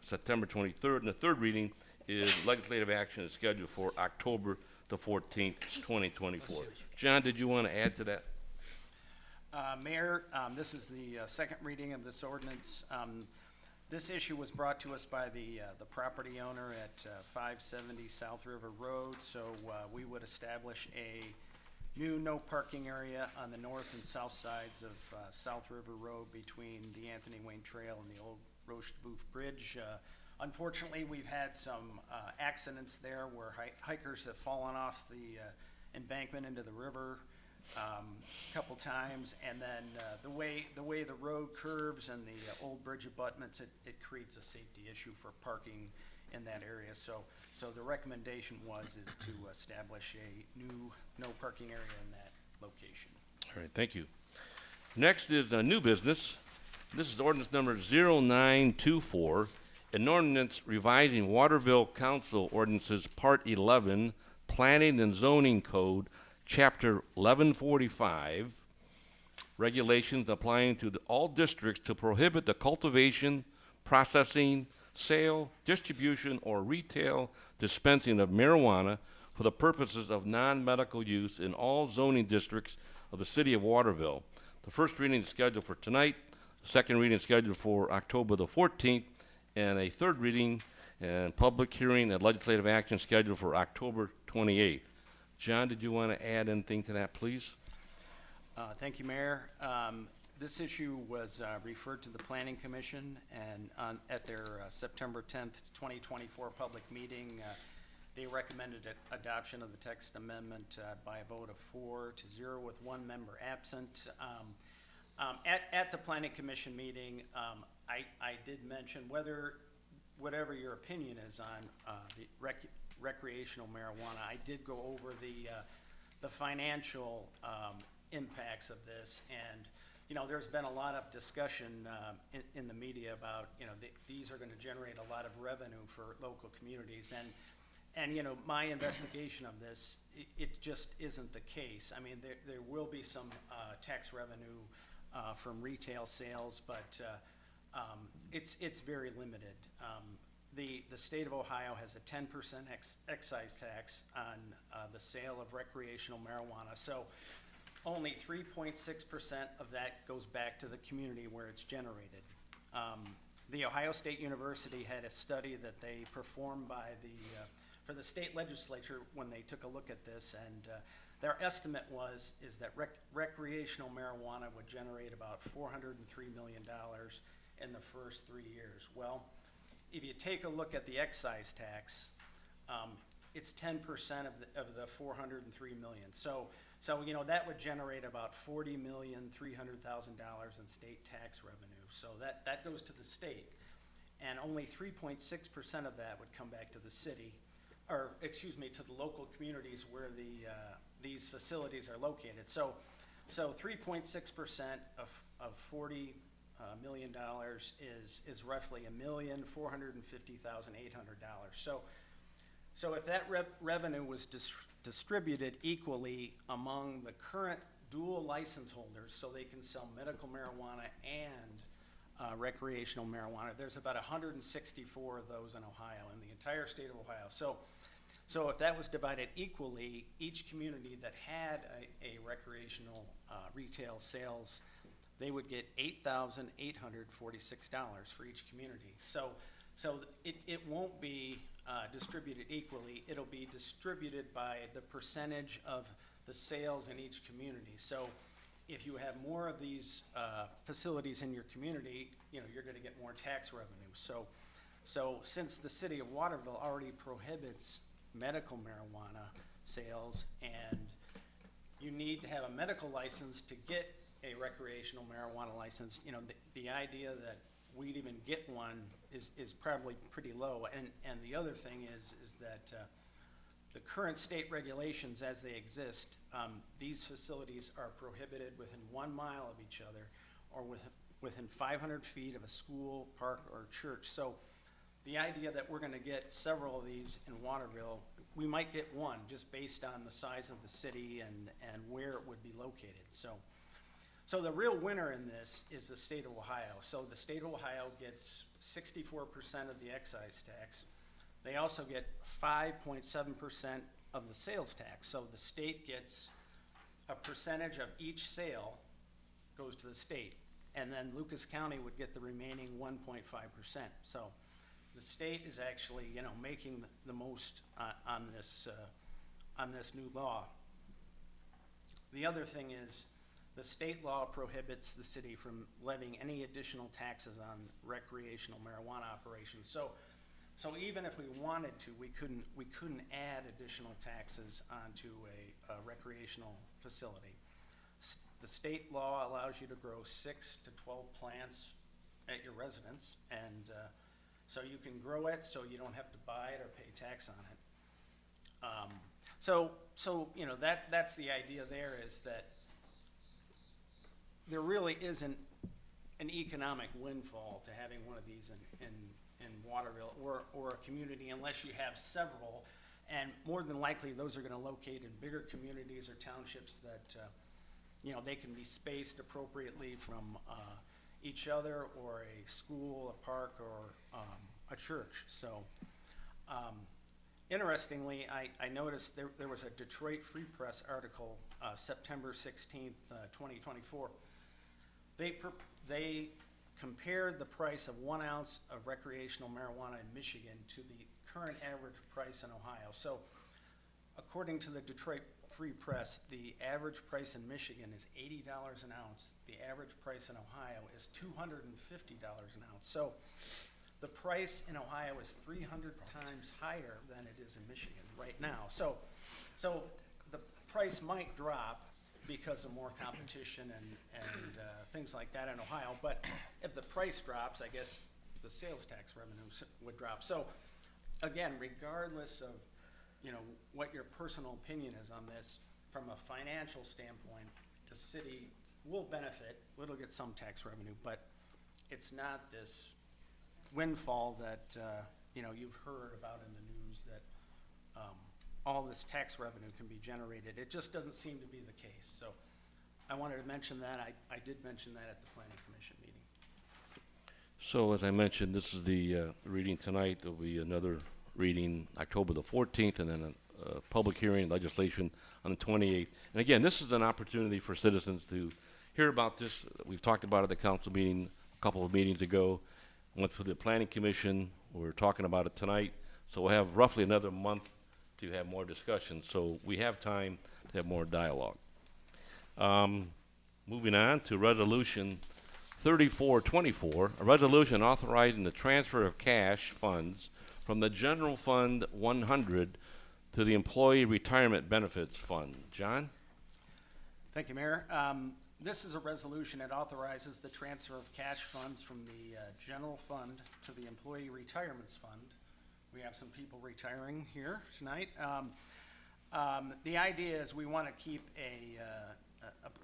September 23rd, and the third reading is legislative action is scheduled for October the 14th, 2024. John, did you want to add to that? Mayor, this is the second reading of this ordinance. This issue was brought to us by the property owner at 570 South River Road, so we would establish a new no parking area on the north and south sides of South River Road between the Anthony Wayne Trail and the old Roche de Boeuf Bridge. Unfortunately, we've had some accidents there where hikers have fallen off the embankment into the river a couple times, and then the way the road curves and the old bridge abutments, it creates a safety issue for parking in that area. So the recommendation is to establish a new no parking area in that location. All right, thank you. Next is new business. This is ordinance number 0924, an ordinance revising Waterville Council Ordinances Part 11, Planning and Zoning Code, Chapter 1145, regulations applying to all districts to prohibit the cultivation, processing, sale, distribution, or retail dispensing of marijuana for the purposes of non-medical use in all zoning districts of the City of Waterville. The first reading is scheduled for tonight, the second reading is scheduled for October the 14th, and a third reading and public hearing and legislative action scheduled for October 28th. John, did you want to add anything to that, please? Thank you, Mayor. This issue was referred to the Planning Commission, and at their September 10th, 2024 public meeting, they recommended adoption of the text amendment by a vote of 4-0 with one member absent. At the Planning Commission meeting, I did mention whatever your opinion is on the recreational marijuana, I did go over the financial impacts of this, and there's been a lot of discussion in the media about these are going to generate a lot of revenue for local communities, and my investigation of this, it just isn't the case. I mean, there will be some tax revenue from retail sales, but it's very limited. The state of Ohio has a 10% excise tax on the sale of recreational marijuana. So only 3.6% of that goes back to the community where it's generated. The Ohio State University had a study that they performed for the state legislature when they took a look at this, and their estimate is that recreational marijuana would generate about $403 million in the first 3 years. Well, if you take a look at the excise tax, it's 10% of the $403 million. So that would generate about $40,300,000 in state tax revenue. So that goes to the state, and only 3.6% of that would come back to the city, or excuse me, to the local communities where these facilities are located. So 3.6% of $40 million is roughly $1,450,800. So if that revenue was distributed equally among the current dual license holders, so they can sell medical marijuana and recreational marijuana, there's about 164 of those in Ohio, in the entire state of Ohio. So if that was divided equally, each community that had a recreational retail sales, they would get $8,846 for each community. So it won't be distributed equally. It'll be distributed by the percentage of the sales in each community. So if you have more of these facilities in your community, you're going to get more tax revenue. So since the city of Waterville already prohibits medical marijuana sales, and you need to have a medical license to get a recreational marijuana license, the idea that we'd even get one is probably pretty low. And the other thing is that the current state regulations as they exist, these facilities are prohibited within 1 mile of each other or within 500 feet of a school, park, or church. So the idea that we're going to get several of these in Waterville, we might get one just based on the size of the city and where it would be located. So the real winner in this is the state of Ohio. So the state of Ohio gets 64% of the excise tax. They also get 5.7% of the sales tax. So the state gets a percentage of each sale goes to the state. And then Lucas County would get the remaining 1.5%. So the state is actually, making the most on this new law. The other thing is, the state law prohibits the city from levying any additional taxes on recreational marijuana operations. So even if we wanted to, we couldn't add additional taxes onto a recreational facility. The state law allows you to grow 6 to 12 plants at your residence, and so you can grow it so you don't have to buy it or pay tax on it. That's the idea there, is that there really isn't an economic windfall to having one of these in Waterville or a community, unless you have several, and more than likely those are going to locate in bigger communities or townships that they can be spaced appropriately from each other, or a school, a park, or a church. So interestingly, I noticed there was a Detroit Free Press article, September 16th, 2024. They compared the price of 1 ounce of recreational marijuana in Michigan to the current average price in Ohio. So according to the Detroit Free Press, the average price in Michigan is $80 an ounce. The average price in Ohio is $250 an ounce. So the price in Ohio is 300 times higher than it is in Michigan right now. So the price might drop because of more competition and things like that in Ohio. But if the price drops, I guess the sales tax revenues would drop. So again, regardless of what your personal opinion is on this, from a financial standpoint, the city will benefit. It'll get some tax revenue, but it's not this windfall that you've heard about in the news, that all this tax revenue can be generated. It just doesn't seem to be the case. So I wanted to mention that. I did mention that at the Planning Commission meeting. So as I mentioned, this is the reading tonight. There'll be another reading October the 14th, and then a public hearing legislation on the 28th. And again, this is an opportunity for citizens to hear about this. We've talked about it at the council meeting a couple of meetings ago. Went through the Planning Commission. We're talking about it tonight. So we'll have roughly another month to have more discussion. So we have time to have more dialogue. Moving on to Resolution 3424, a resolution authorizing the transfer of cash funds from the General Fund 100 to the Employee Retirement Benefits Fund. John? Thank you, Mayor. This is a resolution that authorizes the transfer of cash funds from the general fund to the Employee Retirements Fund. We have some people retiring here tonight. The idea is we want to keep a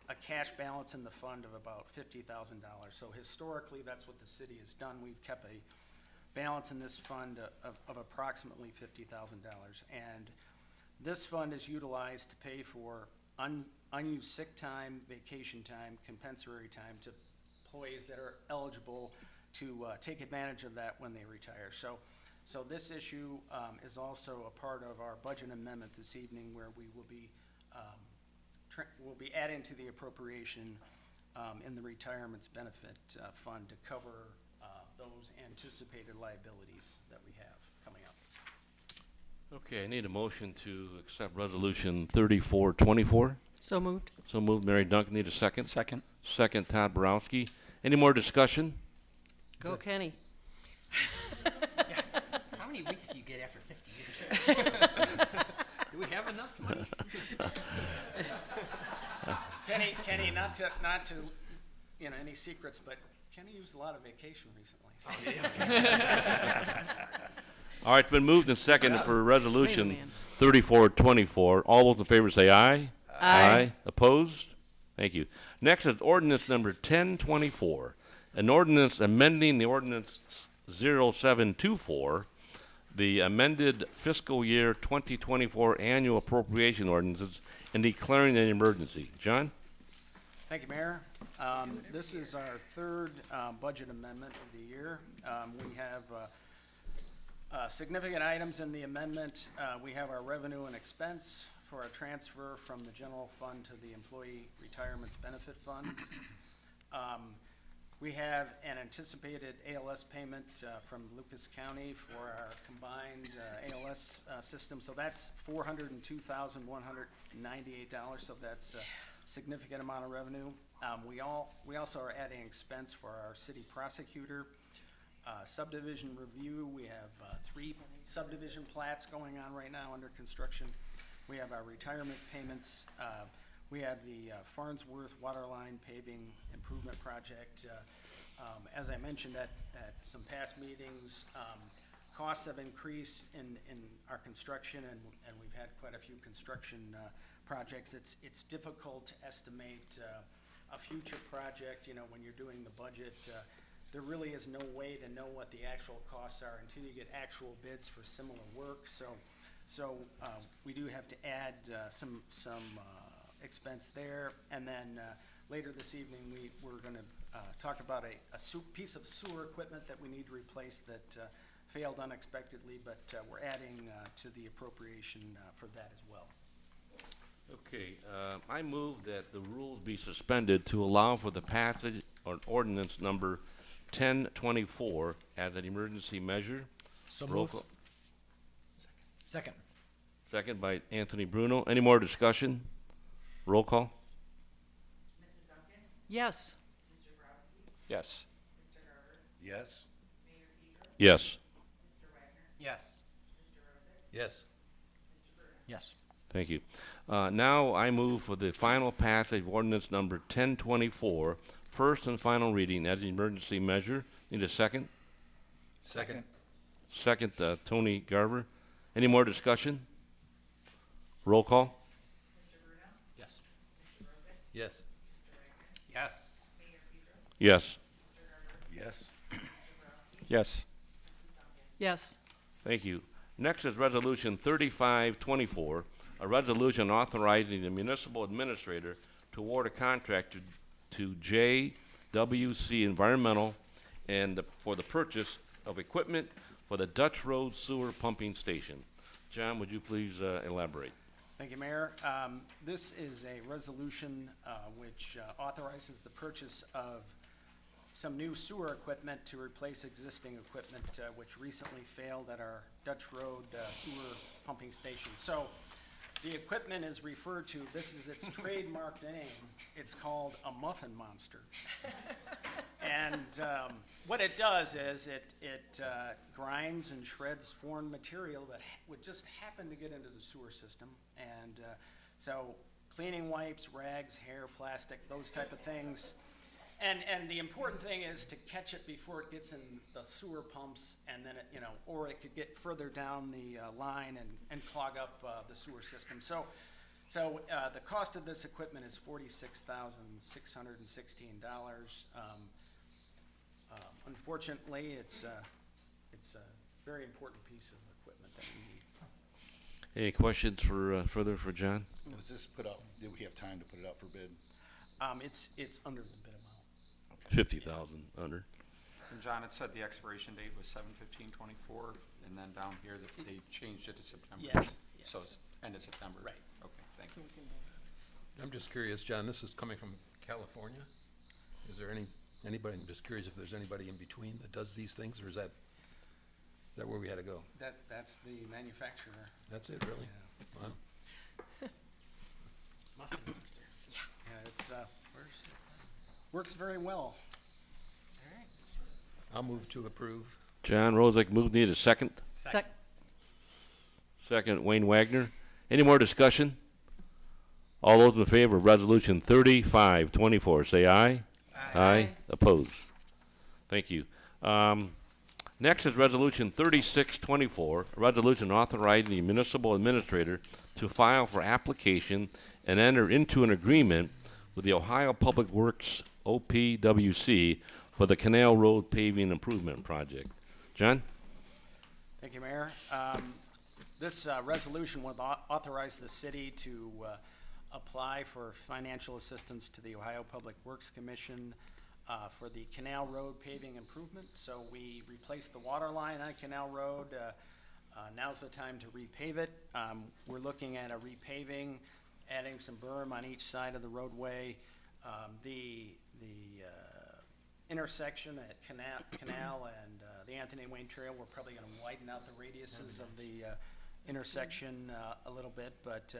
a cash balance in the fund of about $50,000. So historically, that's what the city has done. We've kept a balance in this fund of approximately $50,000. And this fund is utilized to pay for unused sick time, vacation time, compensatory time to employees that are eligible to take advantage of that when they retire. So this issue is also a part of our budget amendment this evening, where we will be we'll be adding to the appropriation in the Retirements Benefit Fund to cover those anticipated liabilities that we have coming up. Okay, I need a motion to accept Resolution 3424. So moved. So moved, Mary Duncan. Need a second? Second. Second, Todd Borowski. Any more discussion? Go Kenny. How many weeks do you get after 50 years? Do we have enough money? Kenny, not to any secrets, but Kenny used a lot of vacation recently. So. All right, it's been moved and seconded for Resolution Wait a man. 3424. All those in favor say aye. Aye. Opposed? Thank you. Next is ordinance number 1024, an ordinance amending the ordinance 0724, the amended fiscal year 2024 annual appropriation ordinances, and declaring an emergency. John? Thank you, Mayor. This is our third budget amendment of the year. We have significant items in the amendment. We have our revenue and expense for our transfer from the general fund to the Employee Retirements Benefit Fund. We have an anticipated ALS payment from Lucas County for our combined ALS system. So that's $402,198. So that's a significant amount of revenue. We also are adding expense for our city prosecutor. Subdivision review, we have 3 subdivision plats going on right now under construction. We have our retirement payments. We have the Farnsworth Waterline Paving Improvement Project. As I mentioned at some past meetings, costs have increased in our construction, and we've had quite a few construction projects. It's difficult to estimate a future project, when you're doing the budget. There really is no way to know what the actual costs are until you get actual bids for similar work. So we do have to add some expense there. And then later this evening, we're going to talk about a piece of sewer equipment that we need to replace that failed unexpectedly, but we're adding to the appropriation for that as well. Okay, I move that the rules be suspended to allow for the passage of ordinance number 1024 as an emergency measure. So Roll moved. call. Second. Second by Anthony Bruno. Any more discussion? Roll call. Yes. Yes. Yes. Yes. Yes. Yes. Yes. Thank you. Now I move for the final passage of ordinance number 1024, first and final reading as an emergency measure. Need a second? Second. Second, Tony Garver. Any more discussion? Roll call. Yes. Yes. Yes. Yes. Yes. Yes. Yes. Thank you. Next is Resolution 3524, a resolution authorizing the municipal administrator to award a contract to JWC Environmental and for the purchase of equipment for the Dutch Road Sewer Pumping Station. John, would you please elaborate? Thank you, Mayor. This is a resolution which authorizes the purchase of some new sewer equipment to replace existing equipment which recently failed at our Dutch Road sewer pumping station. So the equipment is referred to, this is its trademark name, it's called a muffin monster. And what it does is it grinds and shreds foreign material that would just happen to get into the sewer system. And so cleaning wipes, rags, hair, plastic, those type of things. And the important thing is to catch it before it gets in the sewer pumps, and then it, or it could get further down the line and clog up the sewer system. So So the cost of this equipment is $46,616. Unfortunately, it's a very important piece of equipment that we need. Any questions for, further for John? Was this put out, did we have time to put it out for bid? It's under the bid amount. 50,000 under. And John, it said the expiration date was 7/15/24, and then down here that they changed it to September. Yes, yes. So it's end of September. Right. Okay, thank you. I'm just curious, John, this is coming from California? Is there anybody, I'm just curious if there's anybody in between that does these things, or is that where we had to go? That's the manufacturer. That's it, really? Wow. Muffin Monster. Yeah, it's, works very well. I'll move to approve. John Rozak moved. Need a second? Second, Wayne Wagner. Any more discussion? All those in favor of Resolution 3524, say aye. Aye. Opposed? Thank you. Next is Resolution 3624, a resolution authorizing the municipal administrator to file for application and enter into an agreement with the Ohio Public Works, OPWC, for the Canal Road Paving Improvement Project. John? Thank you, Mayor. This resolution would authorize the city to apply for financial assistance to the Ohio Public Works Commission for the Canal Road paving improvement. So we replaced the water line on Canal Road. Now's the time to repave it. We're looking at a repaving, adding some berm on each side of the roadway. The intersection at Canal and the Anthony Wayne Trail, we're probably going to widen out the radiuses of the intersection a little bit, but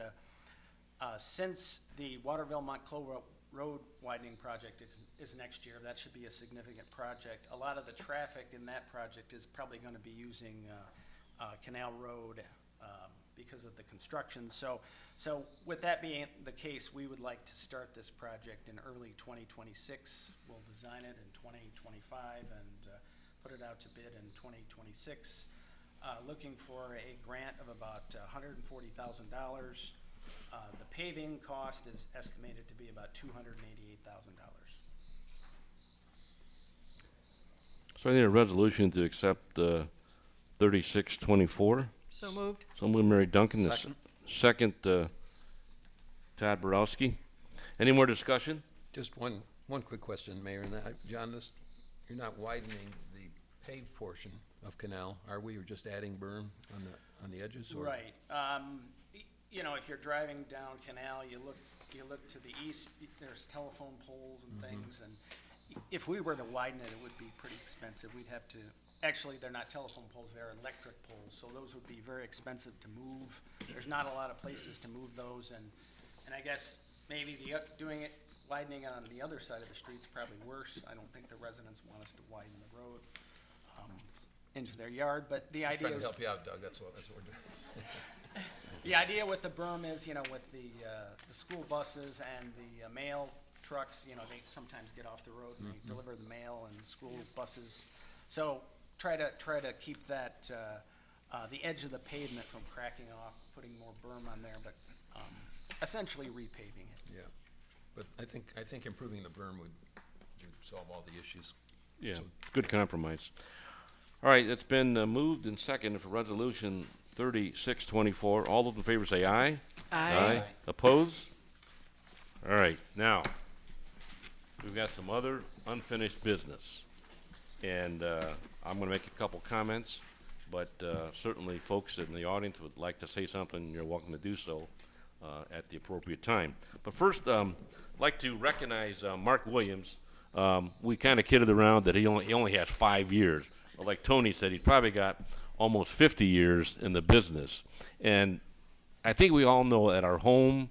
since the Waterville Montclair Road widening project is next year, that should be a significant project. A lot of the traffic in that project is probably going to be using Canal Road because of the construction. So with that being the case, we would like to start this project in early 2026. We'll design it in 2025 and put it out to bid in 2026. Looking for a grant of about $140,000. The paving cost is estimated to be about $288,000. So I need a resolution to accept 3624. So moved. So moved, Mary Duncan. The Second. Second, Todd Borowski. Any more discussion? Just one quick question, Mayor, and that, John, you're not widening the paved portion of canal, are we, or just adding berm on the edges? Or? Right. You know, if you're driving down Canal, you look to the east, there's telephone poles and things, and if we were to widen it, it would be pretty expensive. We'd have to, actually, they're not telephone poles, they're electric poles, so those would be very expensive to move. There's not a lot of places to move those, and I guess maybe widening it on the other side of the street's probably worse. I don't think the residents want us to widen the road into their yard, but the Just idea trying is. to help you out, Doug, that's what we're doing. The idea with the berm is, you know, with the school buses and the mail trucks, you know, they sometimes get off the road and they deliver the mail and school buses. So try to keep that, the edge of the pavement from cracking off, putting more berm on there, but essentially repaving it. Yeah, but I think improving the berm would solve all the issues. Yeah, So- good compromise. All right, it's been moved and seconded for Resolution 3624. All those in favor say aye. Aye. Oppose? All right, now, we've got some other unfinished business. And I'm going to make a couple comments, but certainly folks in the audience would like to say something, you're welcome to do so at the appropriate time. But first, I'd like to recognize Mark Williams. We kind of kidded around that he only has 5 years. But like Tony said, he's probably got almost 50 years in the business. And I think we all know at our home,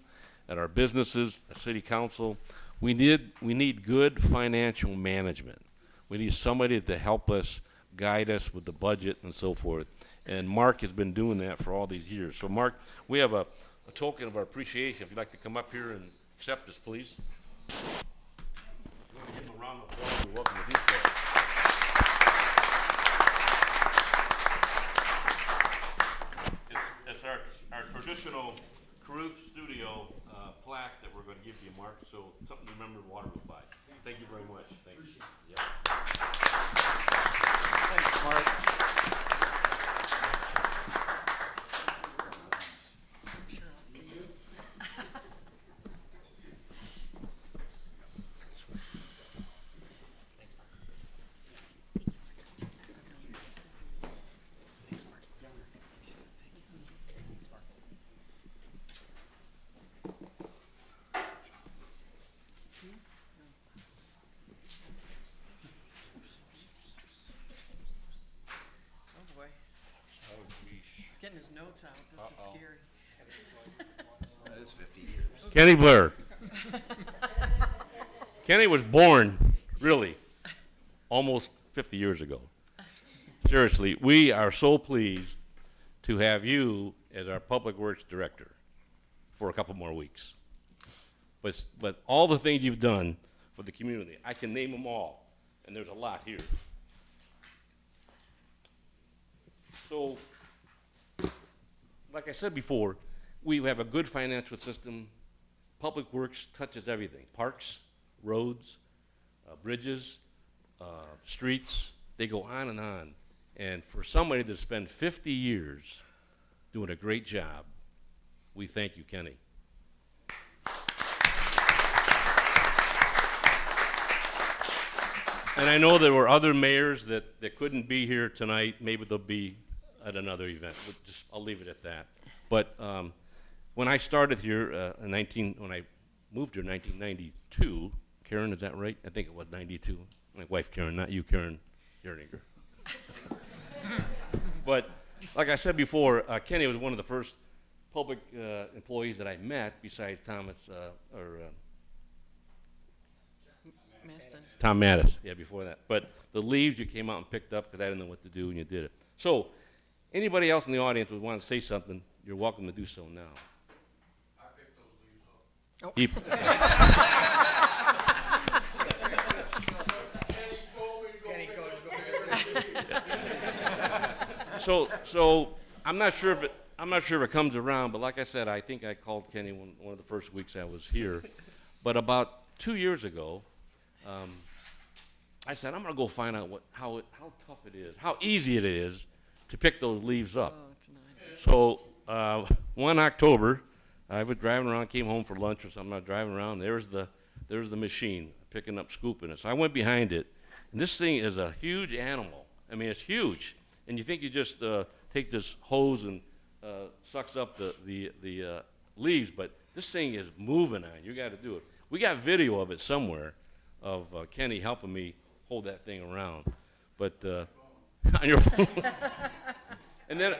at our businesses, at city council, we need good financial management. We need somebody to help us, guide us with the budget and so forth. And Mark has been doing that for all these years. So Mark, we have a token of our appreciation. If you'd like to come up here and accept this, please. You want to give him a round of applause? You're welcome to do so. It's our traditional Caruth studio Waterville 5. Thank you very much. Thank you. Yep. Thanks, Mark. Sure, I'll see you. Oh, boy. He's getting his notes out. This is scary. That is 50 years. Kenny Blair. Kenny was born, really, almost 50 years ago. Seriously, we are so pleased to have you as our Public Works Director for a couple more weeks. But all the things you've done for the community, I can name them all, and there's a lot here. So, like I said before, we have a good financial system. Public Works touches everything. Parks, roads, bridges, streets, they go on and on. And for somebody to spend 50 years doing a great job, we thank you, Kenny. And I know there were other mayors that couldn't be here tonight. Maybe they'll be at another event. I'll leave it at that. But when I started here when I moved here in 1992, Karen, is that right? I think it was 92. My wife, Karen, not you, Karen Yerninger. But like I said before, Kenny was one of the first public employees that I met besides Thomas Maston. Tom Mattis, yeah, before that. But the leaves you came out and picked up because I didn't know what to do, and you did it. So, anybody else in the audience would want to say something, you're welcome to do so now. I picked those leaves up. So I'm not sure if it comes around, but like I said, I think I called Kenny one of the first weeks I was here. But about 2 years ago, I said, I'm going to go find out how tough it is, how easy it is to pick those leaves up. Oh, it's not. So one October, I was driving around, came home for lunch or something. I was driving around. There's the machine picking up, scooping it. So I went behind it, and this thing is a huge animal. I mean, it's huge. And you think you just take this hose and sucks up the leaves, but this thing is moving on. You got to do it. We got video of it somewhere, of Kenny helping me hold that thing around. But on your phone. And then,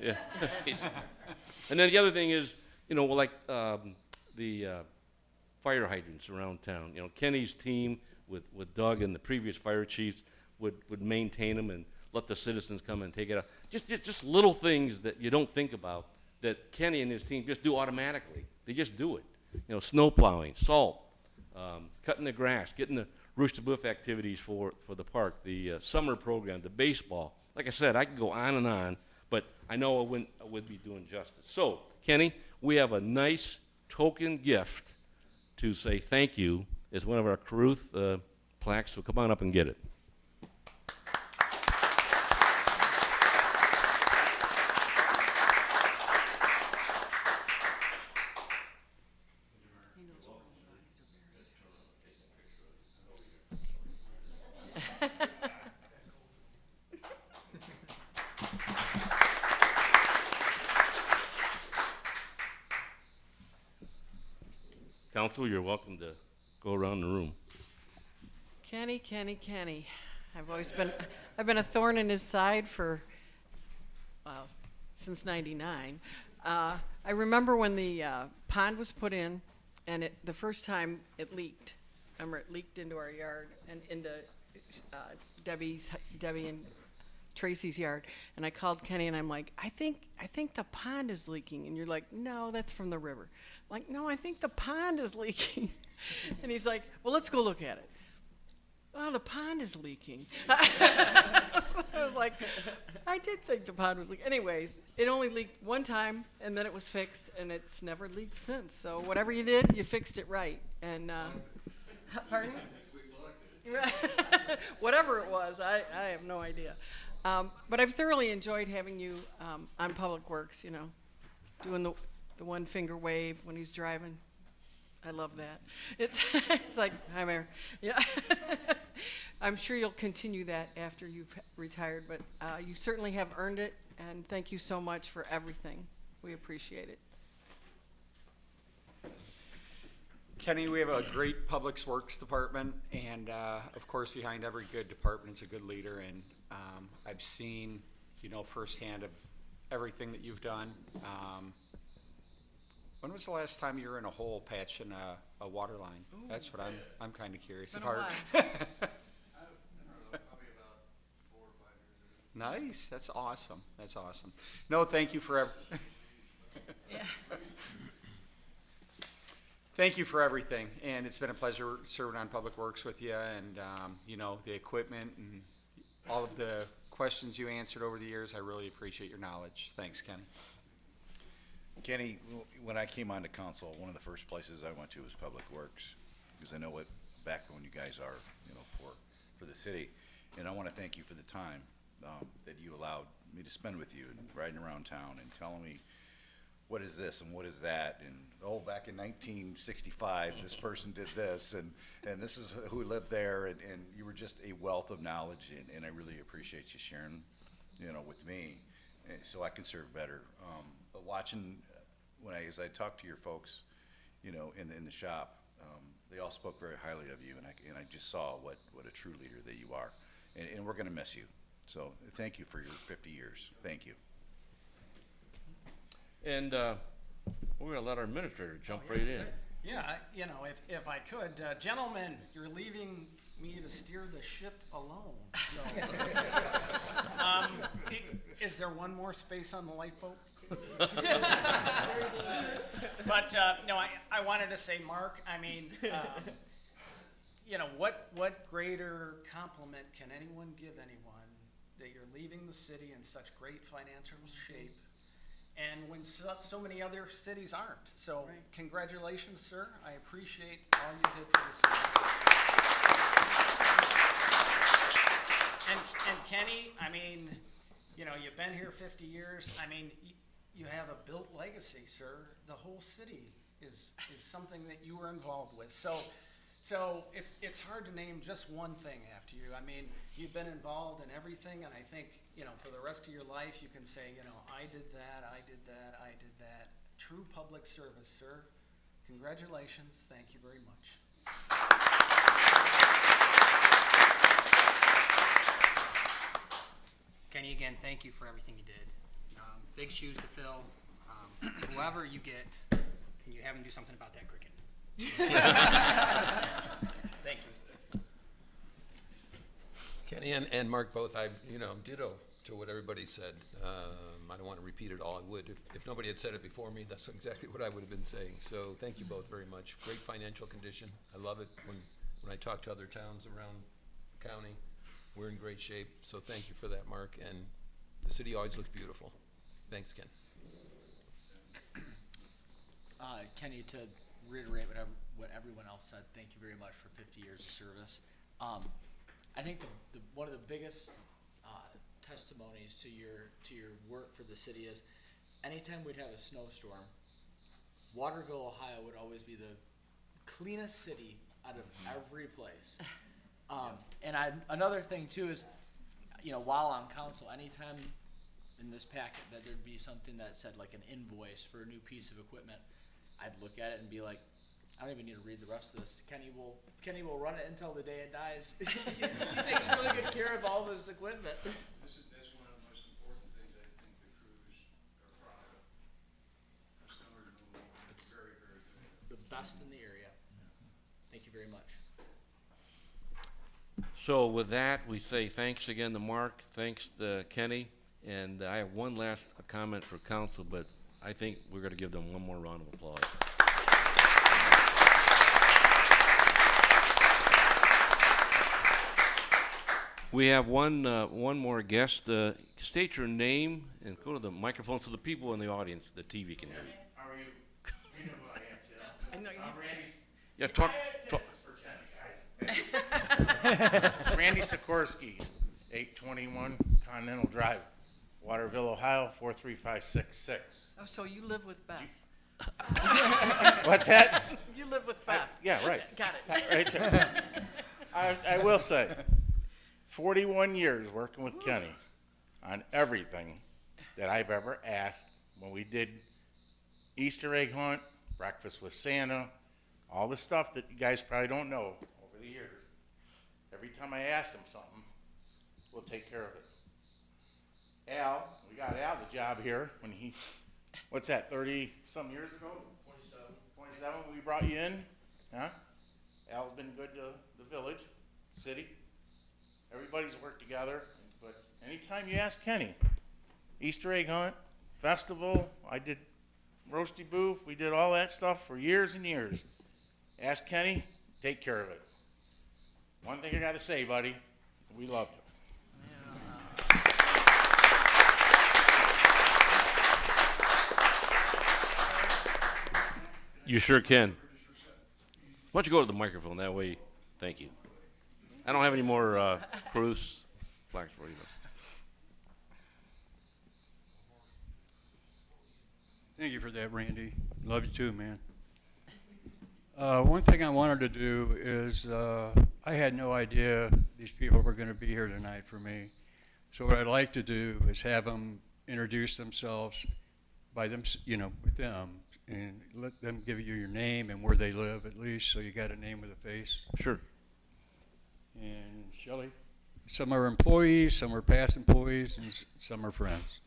yeah. And then the other thing is, like the fire hydrants around town. Kenny's team with Doug and the previous fire chiefs would maintain them and let the citizens come and take it out. Just little things that you don't think about that Kenny and his team just do automatically. They just do it. Snow plowing, salt, cutting the grass, getting the Rooster Booth activities for the park, the summer program, the baseball. Like I said, I could go on and on, but I know I wouldn't be doing justice. So, Kenny, we have a nice token gift to say thank you. It's one of our Caruth plaques, so come on up and get it. Council, you're welcome to go around the room. Kenny. I've been a thorn in his side for, since '99. I remember when the pond was put in, and the first time it leaked. Remember, it leaked into our yard and into Debbie and Tracy's yard. And I called Kenny, and I'm like, I think the pond is leaking. And you're like, no, that's from the river. I'm like, no, I think the pond is leaking. And he's like, well, let's go look at it. Well, the pond is leaking. So I was like, I did think the pond was leaking. Anyways, it only leaked one time, and then it was fixed, and it's never leaked since. So whatever you did, you fixed it right. And Pardon? Whatever it was, I have no idea. But I've thoroughly enjoyed having you on Public Works, you know, doing the one finger wave when he's driving. I love that. It's like, hi, Mayor. Yeah. I'm sure you'll continue that after you've retired, but you certainly have earned it, and thank you so much for everything. We appreciate it. Kenny, we have a great Public Works department, and of course, behind every good department is a good leader. And I've seen, you know, firsthand of everything that you've done. When was the last time you were in a hole patching a water line? Ooh, that's what I'm kind of curious about. Nice. That's awesome. That's awesome. No, thank you for Yeah. Thank you for everything, and it's been a pleasure serving on Public Works with you, and you know, the equipment and all of the questions you answered over the years. I really appreciate your knowledge. Thanks, Kenny. Kenny, when I came onto council, one of the first places I went to was Public Works, because I know what backbone you guys are, you know, for the city. And I want to thank you for the time that you allowed me to spend with you and riding around town and telling me what is this and what is that, and oh, back in 1965 this person did this, and this is who lived there, and you were just a wealth of knowledge, and I really appreciate you sharing, you know, with me, so I can serve better. But watching as I talked to your folks, you know, in the shop, they all spoke very highly of you, and I just saw what a true leader that you are, and we're going to miss you. So thank you for your 50 years. Thank you. And we're going to let our administrator jump right in. Yeah, you know, if I could, gentlemen, you're leaving me to steer the ship alone. So, is there one more space on the lifeboat? But no, I wanted to say, Mark, I mean, you know, what greater compliment can anyone give anyone that you're leaving the city in such great financial shape, and when so many other cities aren't. So congratulations, sir. I appreciate all you did for the city. And Kenny, I mean, you know, you've been here 50 years. I mean, you have a built legacy, sir. The whole city is something that you were involved with. So it's hard to name just one thing after you. I mean, you've been involved in everything, and I think, you know, for the rest of your life, you can say, you know, I did that, I did that, I did that. True public service, sir. Congratulations. Thank you very much. Kenny, again, thank you for everything you did. Big shoes to fill. Whoever you get, can you have him do something about that cricket? Thank you. Kenny and Mark both, ditto to what everybody said. I don't want to repeat it all. I would. If nobody had said it before me, that's exactly what I would have been saying. So thank you both very much. Great financial condition. I love it when I talk to other towns around the county. We're in great shape. So thank you for that, Mark. And the city always looks beautiful. Thanks, Ken. Kenny, to reiterate what everyone else said, thank you very much for 50 years of service. I think one of the biggest testimonies to your work for the city is anytime we'd have a snowstorm, Waterville, Ohio would always be the cleanest city out of every place. And another thing too is, you know, while on council, anytime in this packet that there'd be something that said like an invoice for a new piece of equipment, I'd look at it and be like, I don't even need to read the rest of this. Kenny will run it until the day it dies. He takes really good care of all of his equipment. That's one of the most important things I think the crews are proud of. Snow removal, it's very, very good. The best in the area. Thank you very much. So with that, we say thanks again to Mark, thanks to Kenny, and I have one last comment for council, but I think we're going to give them one more round of applause. We have one more guest. State your name and go to the microphone so the people in the audience, the TV can hear you. How are you? You know who I am, Tim. I know you. I'm Randy. Yeah, talk. This is for Kenny. I Randy Sikorsky, 821 Continental Drive, Waterville, Ohio, 43566. Oh, so you live with Beth? What's that? You live with Beth? Yeah, right. Got it. Right there. I will say, 41 years working with Kenny on everything that I've ever asked when we did Easter egg hunt, breakfast with Santa, all the stuff that you guys probably don't know over the years. Every time I ask him something, we'll take care of it. Al, we got Al the job here when he, what's that, 30-some years ago? 27 we brought you in, huh? Al's been good to the village, city. Everybody's worked together, but anytime you ask Kenny, Easter egg hunt, festival, I did roasty booth, we did all that stuff for years and years. Ask Kenny, take care of it. One thing I gotta say, buddy, we love you. You sure can. Why don't you go to the microphone that way? Thank you. I don't have any more proofs. Flags for you. Thank you for that, Randy. Love you too, man. One thing I wanted to do is I had no idea these people were going to be here tonight for me. So what I'd like to do is have them introduce themselves by them, with them, and let them give you your name and where they live at least, so you got a name with a face. Sure. And Shelley, some are employees, some are past employees, and some are friends.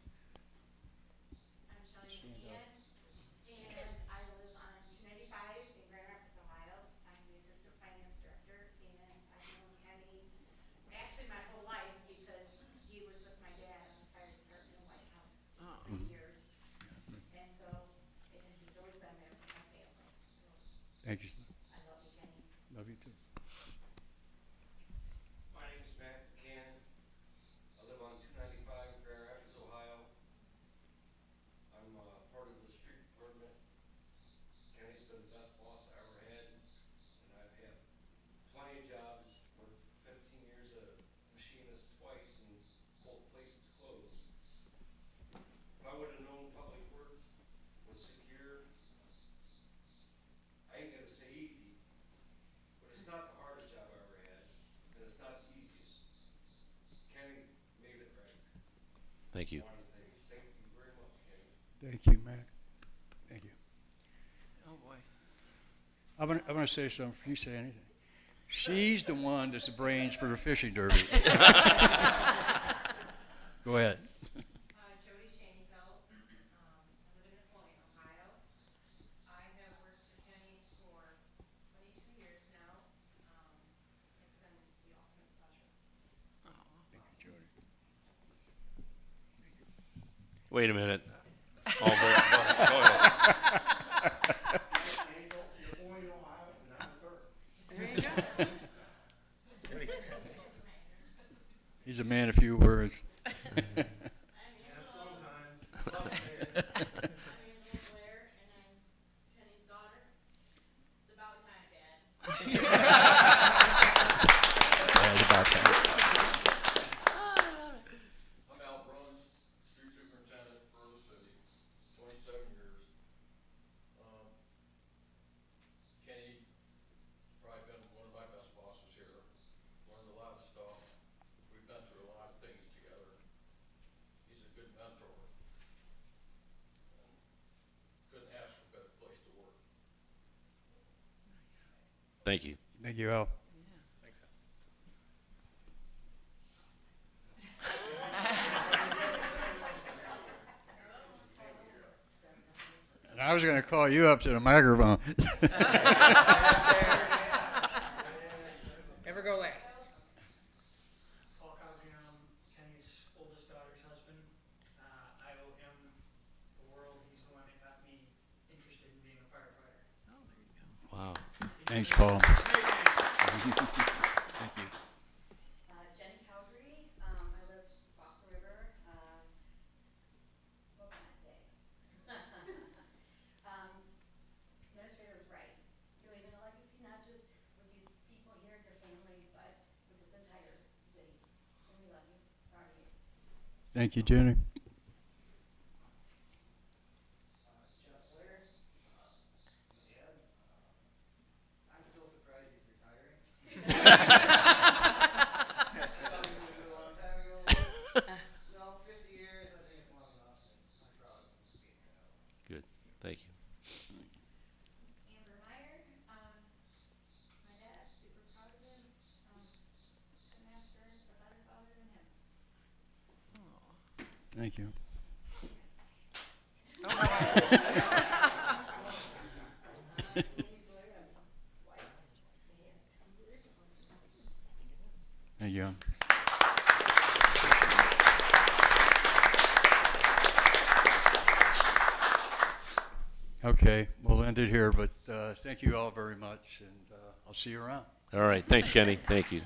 Thank you. I love you, Kenny. Love you too. My name is Matt Buchanan. I live on 295 Grand Rapids, Ohio. I'm part of the street department. Kenny's been the best boss I ever had, and I've had plenty of jobs. Worked 15 years as a machinist twice, and both places closed. If I would have known public works was secure, I ain't gonna say easy, but it's not the hardest job I ever had, and it's not the easiest. Kenny made it right. Thank you. Thank you very much, Kenny. Thank you, Matt. Thank you. Oh, boy. I'm gonna say something before you say anything. She's the one that's the brains for the fishing derby. Go ahead. Jody Shanefield. I live in Napoleon, Ohio. I have worked for Kenny for 22 years now. It's been the ultimate pleasure. Thank you, Jody. Wait a minute. Oh, go ahead. There you go. He's a man of few words. I'm Al Bruns, street superintendent for the city, 27 years. Kenny probably been one of my best bosses here. Learned a lot of stuff. We've been through a lot of things together. He's a good mentor. Couldn't ask for a better place to work. Thank you. Thank you, Al. And I was going to call you up to the microphone. Ever go last? Paul Calderon, Kenny's oldest daughter's husband. I owe him the world. He's the one that got me interested in being a firefighter. Oh, there you go. Wow. Thanks, Paul. Thank you. Jenny Cowdery. I live across the river. What can I say? Administrator was right. You're leaving a legacy not just with these people here and your Thank you, Jenny. Good, thank you. Amber Meyer, my dad, super proud of him. Couldn't ask for a better father than him. Thank you. Thank you. Okay, we'll end it here, but thank you all very much, and I'll see you around. All right, thanks, Kenny, thank you.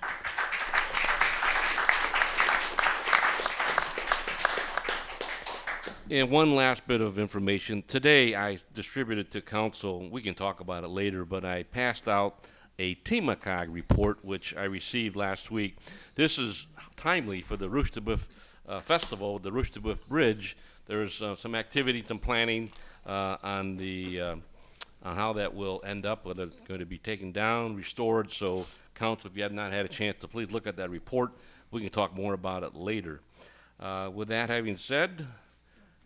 And one last bit of information. Today, I distributed to council, we can talk about it later, but I passed out a TMACOG report, which I received last week. This is timely for the Rouge de Boeuf Festival, the Rouge de Boeuf Bridge. There's some activity, some planning on how that will end up, whether it's going to be taken down, restored. So, council, if you have not had a chance to please look at that report. We can talk more about it later. With that having said,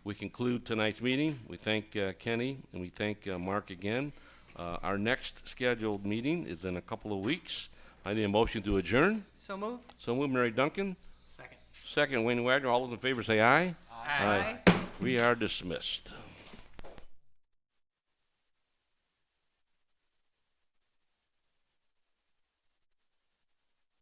we conclude tonight's meeting. We thank Kenny and we thank Mark again. Our next scheduled meeting is in a couple of weeks. I need a motion to adjourn. So moved. So moved, Mary Duncan. Second. Second, Wayne Wagner. All those in favor say aye. Aye. We are dismissed.